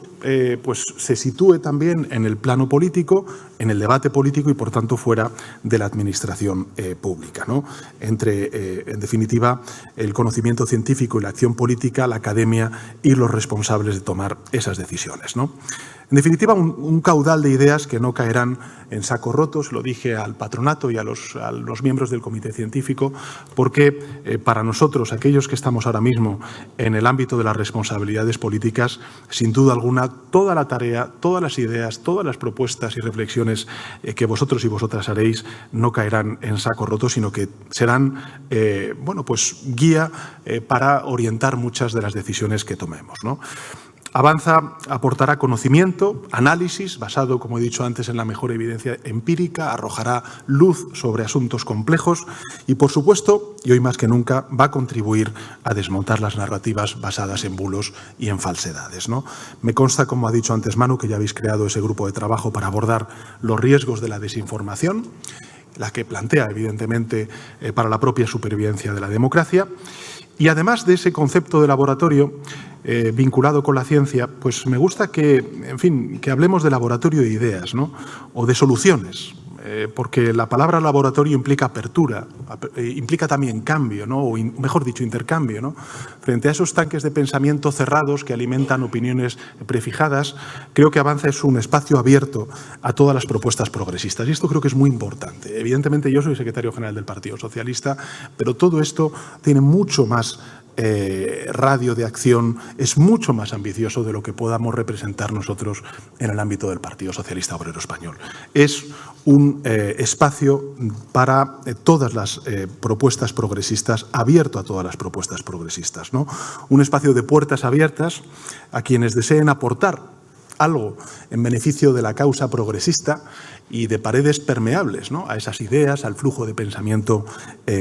pues se sitúe también en el plano político, en el debate político y, por tanto, fuera de la administración pública, ¿no? Entre, en definitiva, el conocimiento científico y la acción política, la academia y los responsables de tomar esas decisiones, ¿no? En definitiva, un caudal de ideas que no caerán en saco roto, se lo dije al patronato y a los miembros del comité científico, porque para nosotros, aquellos que estamos ahora mismo en el ámbito de las responsabilidades políticas, sin duda alguna, toda la tarea, todas las ideas, todas las propuestas y reflexiones que vosotros y vosotras haréis no caerán en saco roto, sino que serán bueno, pues guía para orientar muchas de las decisiones que tomemos, ¿no? Avanza aportará conocimiento, análisis, basado, como he dicho antes, en la mejor evidencia empírica, arrojará luz sobre asuntos complejos y, por supuesto, y hoy más que nunca, va a contribuir a desmontar las narrativas basadas en bulos y en falsedades, ¿no? Me consta, como ha dicho antes Manu, que ya habéis creado ese grupo de trabajo para abordar los riesgos de la desinformación, la que plantea, evidentemente, para la propia supervivencia de la democracia. Y además de ese concepto de laboratorio vinculado con la ciencia, pues me gusta que, en fin, que hablemos de laboratorio de ideas, ¿no? O de soluciones, porque la palabra laboratorio implica apertura, implica también cambio, ¿no? O mejor dicho, intercambio, ¿no? Frente a esos tanques de pensamiento cerrados que alimentan opiniones prefijadas, creo que Avanza es un espacio abierto a todas las propuestas progresistas. Y esto creo que es muy importante. Evidentemente, yo soy secretario general del Partido Socialista, pero todo esto tiene mucho más radio de acción, es mucho más ambicioso de lo que podamos representar nosotros en el ámbito del Partido Socialista Obrero Español. Es un espacio para todas las propuestas progresistas, abierto a todas las propuestas progresistas, ¿no? Un espacio de puertas abiertas a quienes deseen aportar algo en beneficio de la causa progresista y de paredes permeables, ¿no? A esas ideas, al flujo de pensamiento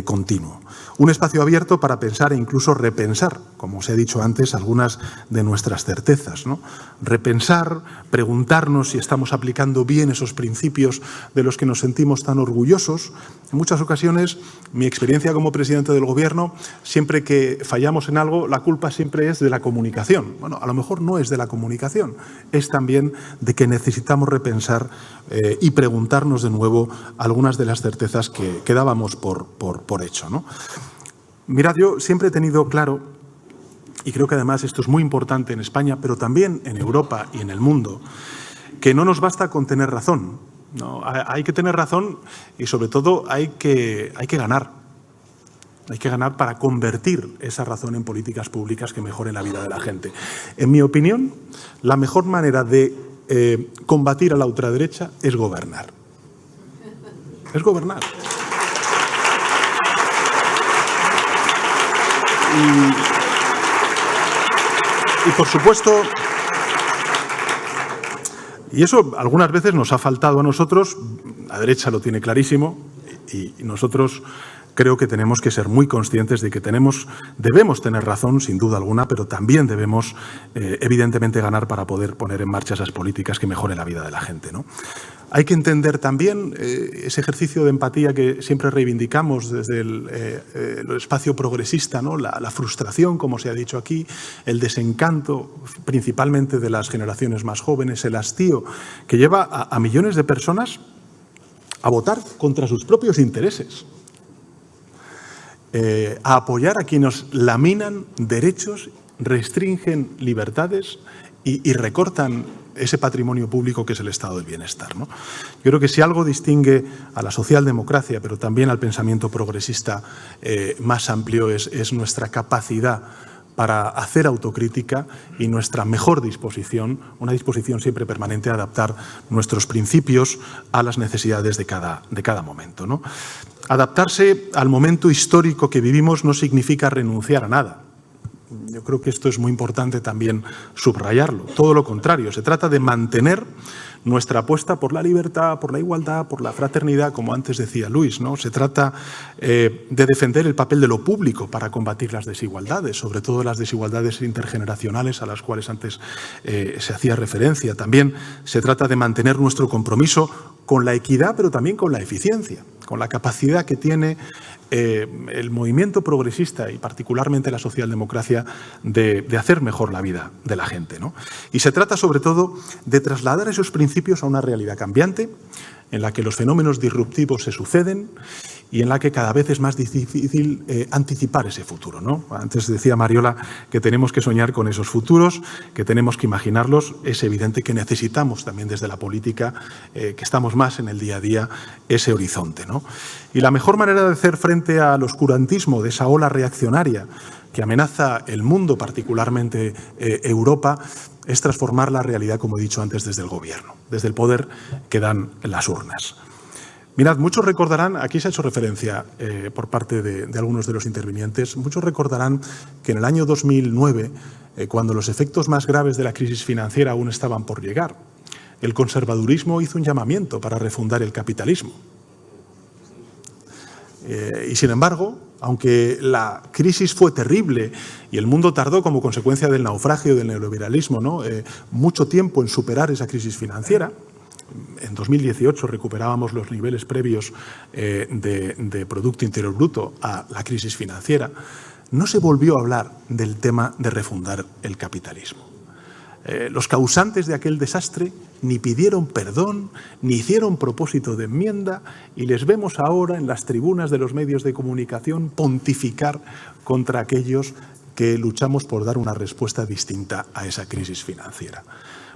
continuo. Un espacio abierto para pensar e incluso repensar, como se ha dicho antes, algunas de nuestras certezas, ¿no? Repensar, preguntarnos si estamos aplicando bien esos principios de los que nos sentimos tan orgullosos. En muchas ocasiones, mi experiencia como presidente del Gobierno, siempre que fallamos en algo, la culpa siempre es de la comunicación. Bueno, a lo mejor no es de la comunicación, es también de que necesitamos repensar y preguntarnos de nuevo algunas de las certezas que dábamos por hecho, ¿no? Mirad, yo siempre he tenido claro, y creo que además esto es muy importante en España, pero también en Europa y en el mundo, que no nos basta con tener razón, ¿no? Hay que tener razón y, sobre todo, hay que ganar. Hay que ganar para convertir esa razón en políticas públicas que mejoren la vida de la gente. En mi opinión, la mejor manera de combatir a la ultraderecha es gobernar. Es gobernar. Y por supuesto, y eso algunas veces nos ha faltado a nosotros, la derecha lo tiene clarísimo, y nosotros creo que tenemos que ser muy conscientes de que debemos tener razón, sin duda alguna, pero también debemos, evidentemente, ganar para poder poner en marcha esas políticas que mejoren la vida de la gente, ¿no? Hay que entender también ese ejercicio de empatía que siempre reivindicamos desde el espacio progresista, ¿no? La frustración, como se ha dicho aquí, el desencanto, principalmente de las generaciones más jóvenes, el hastío que lleva a millones de personas a votar contra sus propios intereses. A apoyar a quienes laminan derechos, restringen libertades y recortan ese patrimonio público que es el estado del bienestar, ¿no? Yo creo que si algo distingue a la socialdemocracia, pero también al pensamiento progresista más amplio, es nuestra capacidad para hacer autocrítica y nuestra mejor disposición, una disposición siempre permanente a adaptar nuestros principios a las necesidades de cada momento, ¿no? Adaptarse al momento histórico que vivimos no significa renunciar a nada. Yo creo que esto es muy importante también subrayarlo. Todo lo contrario, se trata de mantener nuestra apuesta por la libertad, por la igualdad, por la fraternidad, como antes decía Luis, ¿no? Se trata de defender el papel de lo público para combatir las desigualdades, sobre todo las desigualdades intergeneracionales a las cuales antes se hacía referencia. También se trata de mantener nuestro compromiso con la equidad, pero también con la eficiencia, con la capacidad que tiene el movimiento progresista y particularmente la socialdemocracia de hacer mejor la vida de la gente, ¿no? Y se trata sobre todo de trasladar esos principios a una realidad cambiante en la que los fenómenos disruptivos se suceden y en la que cada vez es más difícil anticipar ese futuro, ¿no? Antes decía Mariola que tenemos que soñar con esos futuros, que tenemos que imaginarlos. Es evidente que necesitamos también desde la política, que estamos más en el día a día, ese horizonte, ¿no? Y la mejor manera de hacer frente al oscurantismo de esa ola reaccionaria que amenaza el mundo, particularmente Europa, es transformar la realidad, como he dicho antes, desde el gobierno, desde el poder que dan las urnas. Mirad, muchos recordarán, aquí se ha hecho referencia por parte de algunos de los intervinientes, muchos recordarán que en el año 2009, cuando los efectos más graves de la crisis financiera aún estaban por llegar, el conservadurismo hizo un llamamiento para refundar el capitalismo. Y sin embargo, aunque la crisis fue terrible y el mundo tardó como consecuencia del naufragio del neoliberalismo, ¿no? Mucho tiempo en superar esa crisis financiera, en 2018 recuperábamos los niveles previos de Producto Interior Bruto a la crisis financiera, no se volvió a hablar del tema de refundar el capitalismo. Los causantes de aquel desastre ni pidieron perdón, ni hicieron propósito de enmienda, y les vemos ahora en las tribunas de los medios de comunicación pontificar contra aquellos que luchamos por dar una respuesta distinta a esa crisis financiera.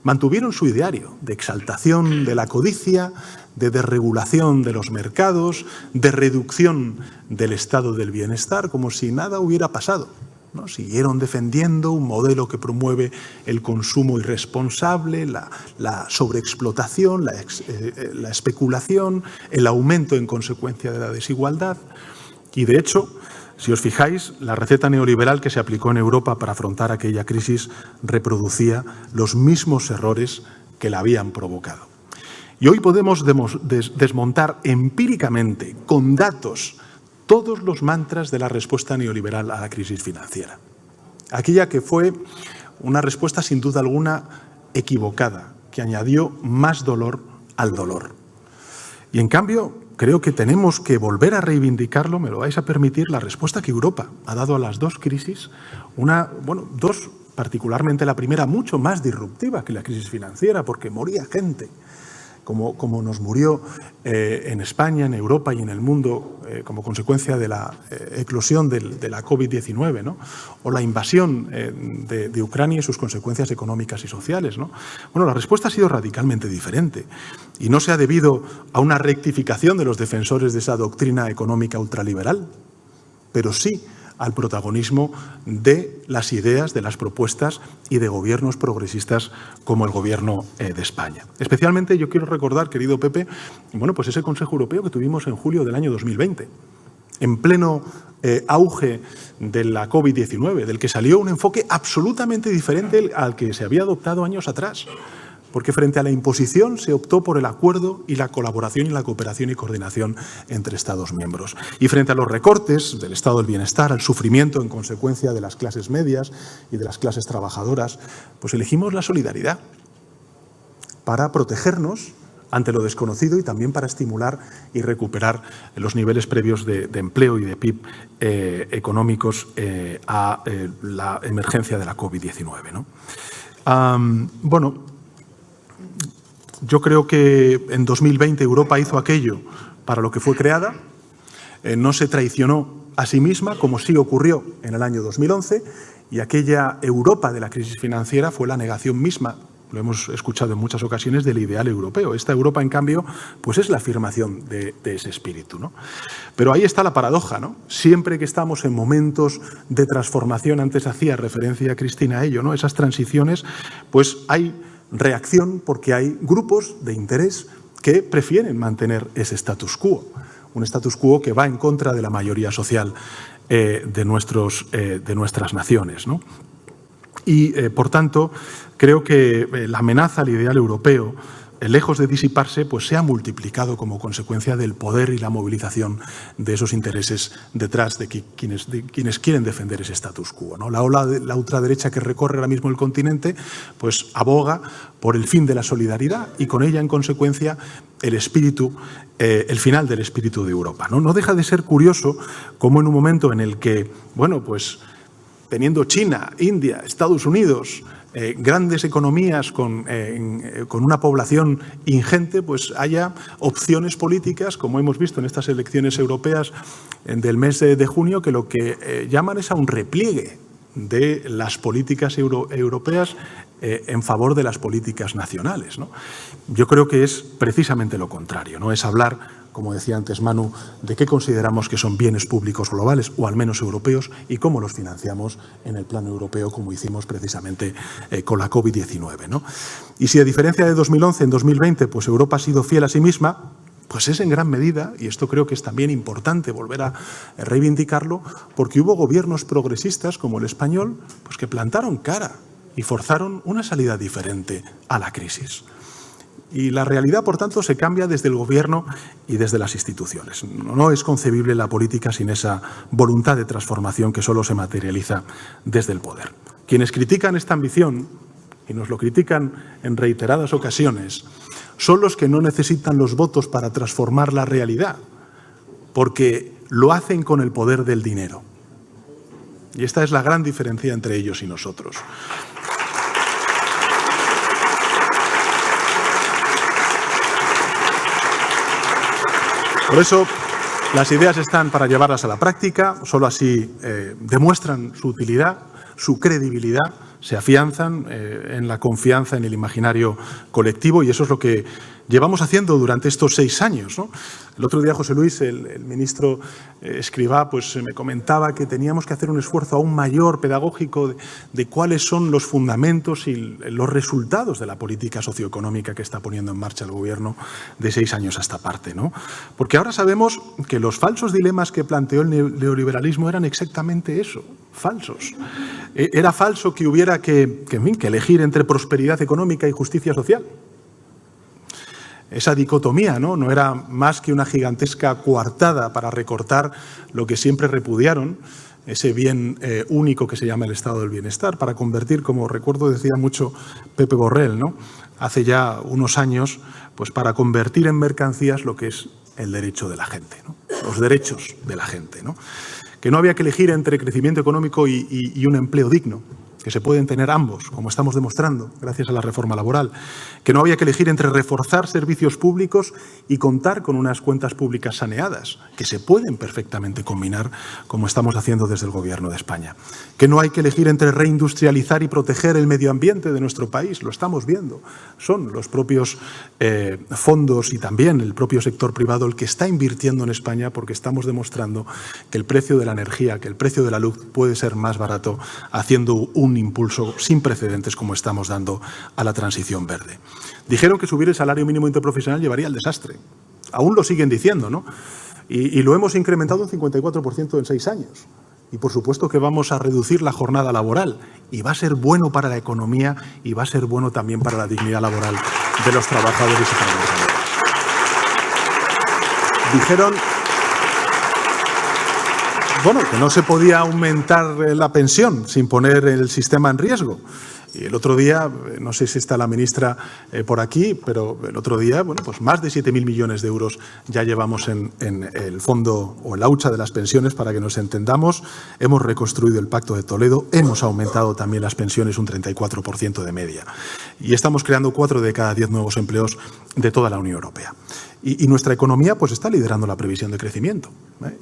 Mantuvieron su ideario de exaltación de la codicia, de desregulación de los mercados, de reducción del estado del bienestar, como si nada hubiera pasado, ¿no? Siguieron defendiendo un modelo que promueve el consumo irresponsable, la sobreexplotación, la especulación, el aumento en consecuencia de la desigualdad. Y de hecho, si os fijáis, la receta neoliberal que se aplicó en Europa para afrontar aquella crisis reproducía los mismos errores que la habían provocado. Y hoy podemos desmontar empíricamente, con datos, todos los mantras de la respuesta neoliberal a la crisis financiera. Aquella que fue una respuesta sin duda alguna equivocada, que añadió más dolor al dolor. Y en cambio, creo que tenemos que volver a reivindicarlo, me lo vais a permitir, la respuesta que Europa ha dado a las dos crisis, dos, particularmente la primera, mucho más disruptiva que la crisis financiera, porque moría gente, como nos murió en España, en Europa y en el mundo como consecuencia de la eclosión de la COVID-19, ¿no? O la invasión de Ucrania y sus consecuencias económicas y sociales, ¿no? Bueno, la respuesta ha sido radicalmente diferente y no se ha debido a una rectificación de los defensores de esa doctrina económica ultraliberal, pero sí al protagonismo de las ideas, de las propuestas y de gobiernos progresistas como el Gobierno de España. Especialmente yo quiero recordar, querido Pepe, pues ese Consejo Europeo que tuvimos en julio del año 2020, en pleno auge de la COVID-19, del que salió un enfoque absolutamente diferente al que se había adoptado años atrás. Porque frente a la imposición se optó por el acuerdo y la colaboración y la cooperación y coordinación entre Estados miembros. Y frente a los recortes del estado del bienestar, al sufrimiento en consecuencia de las clases medias y de las clases trabajadoras, pues elegimos la solidaridad para protegernos ante lo desconocido y también para estimular y recuperar los niveles previos de empleo y de PIB económicos a la emergencia de la COVID-19, ¿no? Yo creo que en 2020 Europa hizo aquello para lo que fue creada, no se traicionó a sí misma, como sí ocurrió en el año 2011, y aquella Europa de la crisis financiera fue la negación misma, lo hemos escuchado en muchas ocasiones, del ideal europeo. Esta Europa, en cambio, pues es la afirmación de ese espíritu, ¿no? Pero ahí está la paradoja, ¿no? Siempre que estamos en momentos de transformación, antes hacía referencia Cristina a ello, ¿no? Esas transiciones, pues hay reacción porque hay grupos de interés que prefieren mantener ese status quo, un status quo que va en contra de la mayoría social de nuestras naciones, ¿no? Y, por tanto, creo que la amenaza al ideal europeo lejos de disiparse, pues se ha multiplicado como consecuencia del poder y la movilización de esos intereses detrás de quienes quieren defender ese status quo, ¿no? La ola de la ultraderecha que recorre ahora mismo el continente, pues aboga por el fin de la solidaridad y con ella, en consecuencia, el final del espíritu de Europa, ¿no? No deja de ser curioso cómo en un momento en el que, bueno, pues teniendo China, India, Estados Unidos, grandes economías con una población ingente, pues haya opciones políticas, como hemos visto en estas elecciones europeas del mes de junio, que lo que llaman es a un repliegue de las políticas europeas en favor de las políticas nacionales, ¿no? Yo creo que es precisamente lo contrario, ¿no? Es hablar, como decía antes Manu, de qué consideramos que son bienes públicos globales, o al menos europeos, y cómo los financiamos en el plano europeo, como hicimos precisamente con la COVID-19, ¿no? Y si a diferencia de 2011, en 2020, pues Europa ha sido fiel a sí misma, pues es en gran medida, y esto creo que es también importante volver a reivindicarlo, porque hubo gobiernos progresistas como el español, pues que plantaron cara y forzaron una salida diferente a la crisis. Y la realidad, por tanto, se cambia desde el Gobierno y desde las instituciones. No es concebible la política sin esa voluntad de transformación que solo se materializa desde el poder. Quienes critican esta ambición, y nos lo critican en reiteradas ocasiones, son los que no necesitan los votos para transformar la realidad, porque lo hacen con el poder del dinero. Y esta es la gran diferencia entre ellos y nosotros. Por eso, las ideas están para llevarlas a la práctica, solo así demuestran su utilidad, su credibilidad, se afianzan en la confianza en el imaginario colectivo, y eso es lo que llevamos haciendo durante estos 6 años, ¿no? El otro día José Luis, el ministro Escrivá, pues me comentaba que teníamos que hacer un esfuerzo aún mayor pedagógico de cuáles son los fundamentos y los resultados de la política socioeconómica que está poniendo en marcha el Gobierno de 6 años a esta parte, ¿no? Porque ahora sabemos que los falsos dilemas que planteó el neoliberalismo eran exactamente eso, falsos. Era falso que hubiera que elegir entre prosperidad económica y justicia social. Esa dicotomía, ¿no? Era más que una gigantesca coartada para recortar lo que siempre repudiaron, ese bien único que se llama el estado del bienestar, para convertir, como recuerdo decía mucho Pepe Borrell, ¿no? Hace ya unos años, pues para convertir en mercancías lo que es el derecho de la gente, ¿no? Los derechos de la gente, ¿no? Que no había que elegir entre crecimiento económico y un empleo digno, que se pueden tener ambos, como estamos demostrando, gracias a la reforma laboral, que no había que elegir entre reforzar servicios públicos y contar con unas cuentas públicas saneadas, que se pueden perfectamente combinar, como estamos haciendo desde el Gobierno de España, que no hay que elegir entre reindustrializar y proteger el medio ambiente de nuestro país, lo estamos viendo, son los propios fondos y también el propio sector privado el que está invirtiendo en España, porque estamos demostrando que el precio de la energía, que el precio de la luz puede ser más barato haciendo un impulso sin precedentes como estamos dando a la transición verde. Dijeron que subir el salario mínimo interprofesional llevaría al desastre. Aún lo siguen diciendo, ¿no? Y lo hemos incrementado un 54% en 6 años. Y por supuesto que vamos a reducir la jornada laboral. Y va a ser bueno para la economía y va a ser bueno también para la dignidad laboral de los trabajadores y trabajadoras. Dijeron, bueno, que no se podía aumentar la pensión sin poner el sistema en riesgo. Y el otro día, no sé si está la ministra por aquí, pero el otro día, bueno, pues más de 7.000 millones de euros ya llevamos en el fondo o en la hucha de las pensiones, para que nos entendamos. Hemos reconstruido el Pacto de Toledo, hemos aumentado también las pensiones un 34% de media. Y estamos creando 4 de cada 10 nuevos empleos de toda la Unión Europea. Y nuestra economía pues está liderando la previsión de crecimiento,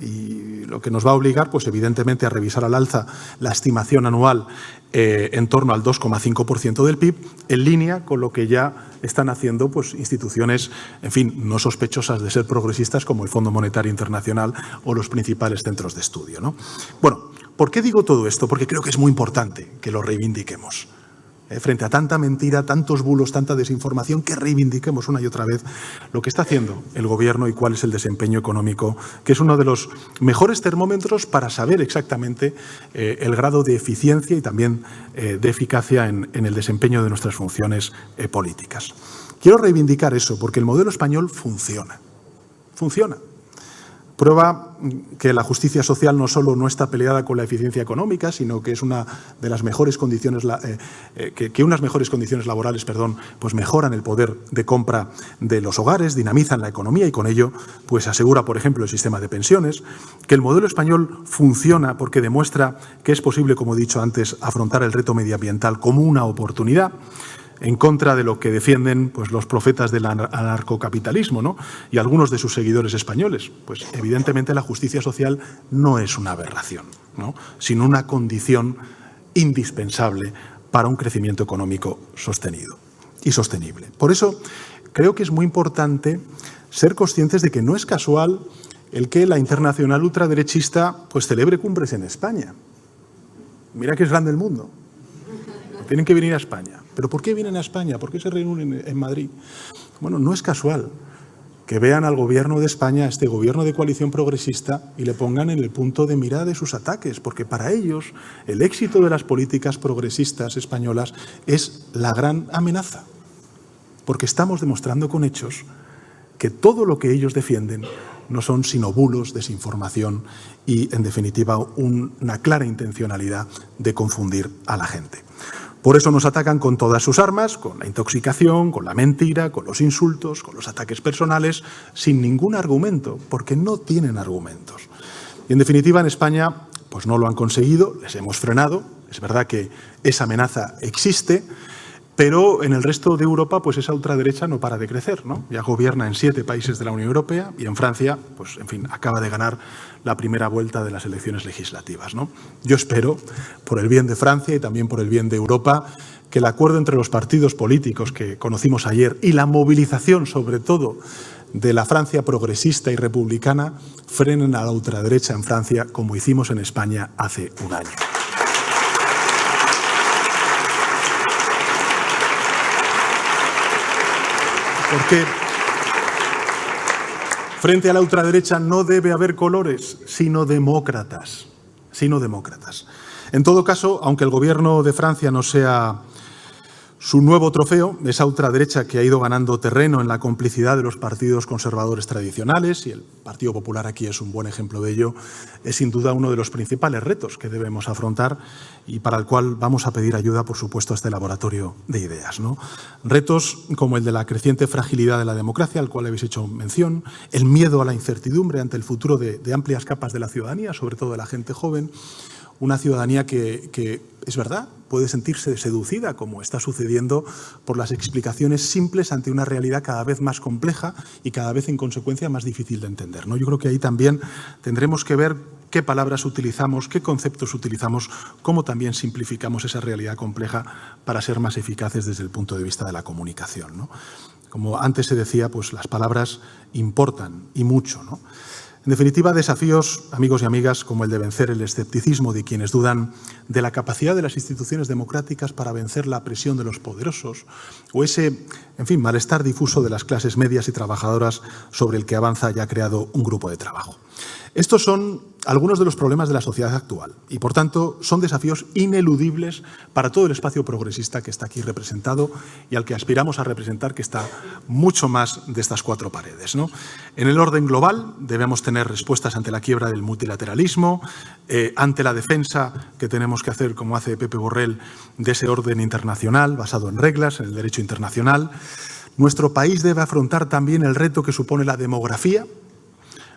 y lo que nos va a obligar pues evidentemente a revisar al alza la estimación anual en torno al 2,5% del PIB, en línea con lo que ya están haciendo pues instituciones, en fin, no sospechosas de ser progresistas, como el Fondo Monetario Internacional o los principales centros de estudio, ¿no? Bueno, ¿por qué digo todo esto? Porque creo que es muy importante que lo reivindiquemos. Frente a tanta mentira, tantos bulos, tanta desinformación, que reivindiquemos una y otra vez lo que está haciendo el Gobierno y cuál es el desempeño económico, que es uno de los mejores termómetros para saber exactamente el grado de eficiencia y también de eficacia en el desempeño de nuestras funciones políticas. Quiero reivindicar eso, porque el modelo español funciona. Funciona. Prueba que la justicia social no solo no está peleada con la eficiencia económica, sino que es una de las mejores condiciones, que unas mejores condiciones laborales, pues mejoran el poder de compra de los hogares, dinamizan la economía y con ello pues asegura, por ejemplo, el sistema de pensiones, que el modelo español funciona porque demuestra que es posible, como he dicho antes, afrontar el reto medioambiental como una oportunidad, en contra de lo que defienden pues, los profetas del anarcocapitalismo, ¿no? Y algunos de sus seguidores españoles. Pues evidentemente la justicia social no es una aberración, ¿no? Sino una condición indispensable para un crecimiento económico sostenido y sostenible. Por eso creo que es muy importante ser conscientes de que no es casual el que la internacional ultraderechista pues, celebre cumbres en España. Mira que es grande el mundo. Tienen que venir a España. ¿Pero por qué vienen a España? ¿Por qué se reúnen en Madrid? Bueno, no es casual que vean al gobierno de España, a este gobierno de coalición progresista, y le pongan en el punto de mira de sus ataques, porque para ellos el éxito de las políticas progresistas españolas es la gran amenaza. Porque estamos demostrando con hechos que todo lo que ellos defienden no son sino bulos, desinformación y, en definitiva, una clara intencionalidad de confundir a la gente. Por eso nos atacan con todas sus armas, con la intoxicación, con la mentira, con los insultos, con los ataques personales, sin ningún argumento, porque no tienen argumentos. Y en definitiva, en España, pues no lo han conseguido, les hemos frenado. Es verdad que esa amenaza existe, pero en el resto de Europa, pues esa ultraderecha no para de crecer, ¿no? Ya gobierna en 7 países de la Unión Europea y en Francia, pues en fin, acaba de ganar la primera vuelta de las elecciones legislativas, ¿no? Yo espero, por el bien de Francia y también por el bien de Europa, que el acuerdo entre los partidos políticos que conocimos ayer y la movilización, sobre todo, de la Francia progresista y republicana, frenen a la ultraderecha en Francia, como hicimos en España hace un año. Porque frente a la ultraderecha no debe haber colores, sino demócratas. En todo caso, aunque el gobierno de Francia no sea su nuevo trofeo, esa ultraderecha que ha ido ganando terreno en la complicidad de los partidos conservadores tradicionales, y el Partido Popular aquí es un buen ejemplo de ello, es sin duda uno de los principales retos que debemos afrontar y para el cual vamos a pedir ayuda, por supuesto, a este laboratorio de ideas, ¿no? Retos como el de la creciente fragilidad de la democracia, al cual habéis hecho mención, el miedo a la incertidumbre ante el futuro de amplias capas de la ciudadanía, sobre todo de la gente joven, una ciudadanía que es verdad, puede sentirse seducida, como está sucediendo, por las explicaciones simples ante una realidad cada vez más compleja y cada vez, en consecuencia, más difícil de entender, ¿no? Yo creo que ahí también tendremos que ver qué palabras utilizamos, qué conceptos utilizamos, cómo también simplificamos esa realidad compleja para ser más eficaces desde el punto de vista de la comunicación, ¿no? Como antes se decía, pues las palabras importan y mucho, ¿no? En definitiva, desafíos, amigos y amigas, como el de vencer el escepticismo de quienes dudan de la capacidad de las instituciones democráticas para vencer la presión de los poderosos, o ese, en fin, malestar difuso de las clases medias y trabajadoras sobre el que Avanza ya ha creado un grupo de trabajo. Estos son algunos de los problemas de la sociedad actual y, por tanto, son desafíos ineludibles para todo el espacio progresista que está aquí representado y al que aspiramos a representar, que está mucho más de estas 4 paredes, ¿no? En el orden global debemos tener respuestas ante la quiebra del multilateralismo, ante la defensa que tenemos que hacer, como hace Pepe Borrell, de ese orden internacional basado en reglas, en el derecho internacional. Nuestro país debe afrontar también el reto que supone la demografía,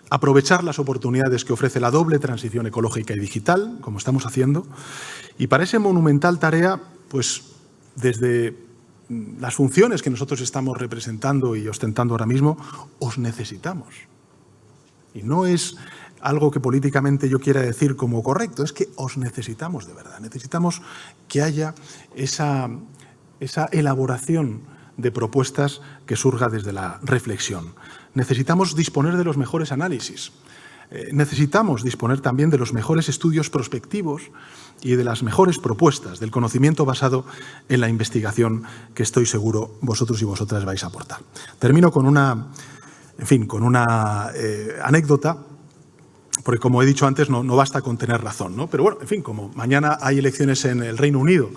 aprovechar las oportunidades que ofrece la doble transición ecológica y digital, como estamos haciendo, y para esa monumental tarea, pues desde las funciones que nosotros estamos representando y ostentando ahora mismo, os necesitamos. Y no es algo que políticamente yo quiera decir como correcto, es que os necesitamos de verdad. Necesitamos que haya esa elaboración de propuestas que surja desde la reflexión. Necesitamos disponer de los mejores análisis. Necesitamos disponer también de los mejores estudios prospectivos y de las mejores propuestas, del conocimiento basado en la investigación que estoy seguro vosotros y vosotras vais a aportar. Termino con una anécdota, porque como he dicho antes, no basta con tener razón, ¿no? Pero bueno, en fin, como mañana hay elecciones en el Reino Unido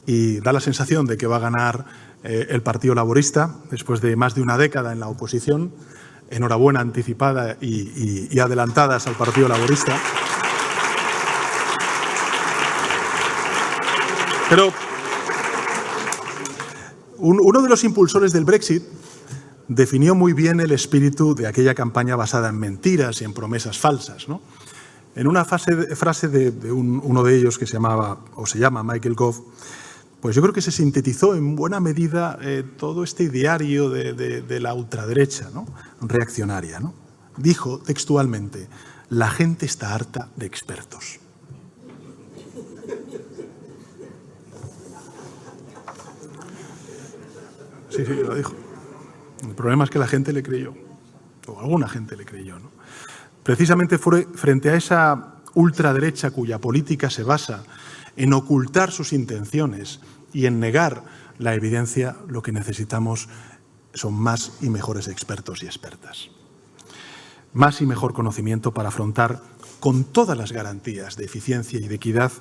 y da la sensación de que va a ganar el Partido Laborista después de más de una década en la oposición. Enhorabuena anticipada y adelantadas al Partido Laborista. Pero uno de los impulsores del Brexit definió muy bien el espíritu de aquella campaña basada en mentiras y en promesas falsas, ¿no? En una frase de uno de ellos que se llama Michael Gove, pues yo creo que se sintetizó en buena medida todo este ideario de la ultraderecha, ¿no?, reaccionaria, ¿no? Dijo textualmente: la gente está harta de expertos. Sí, lo dijo. El problema es que la gente le creyó, o alguna gente le creyó, ¿no? Precisamente frente a esa ultraderecha cuya política se basa en ocultar sus intenciones y en negar la evidencia, lo que necesitamos son más y mejores expertos y expertas. Más y mejor conocimiento para afrontar con todas las garantías de eficiencia y de equidad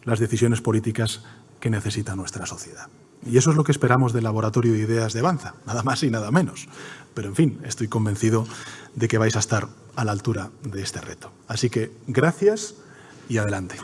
las decisiones políticas que necesita nuestra sociedad. Y eso es lo que esperamos del Laboratorio de Ideas de Avanza, nada más y nada menos. Pero, en fin, estoy convencido de que vais a estar a la altura de este reto. Así que, gracias y adelante.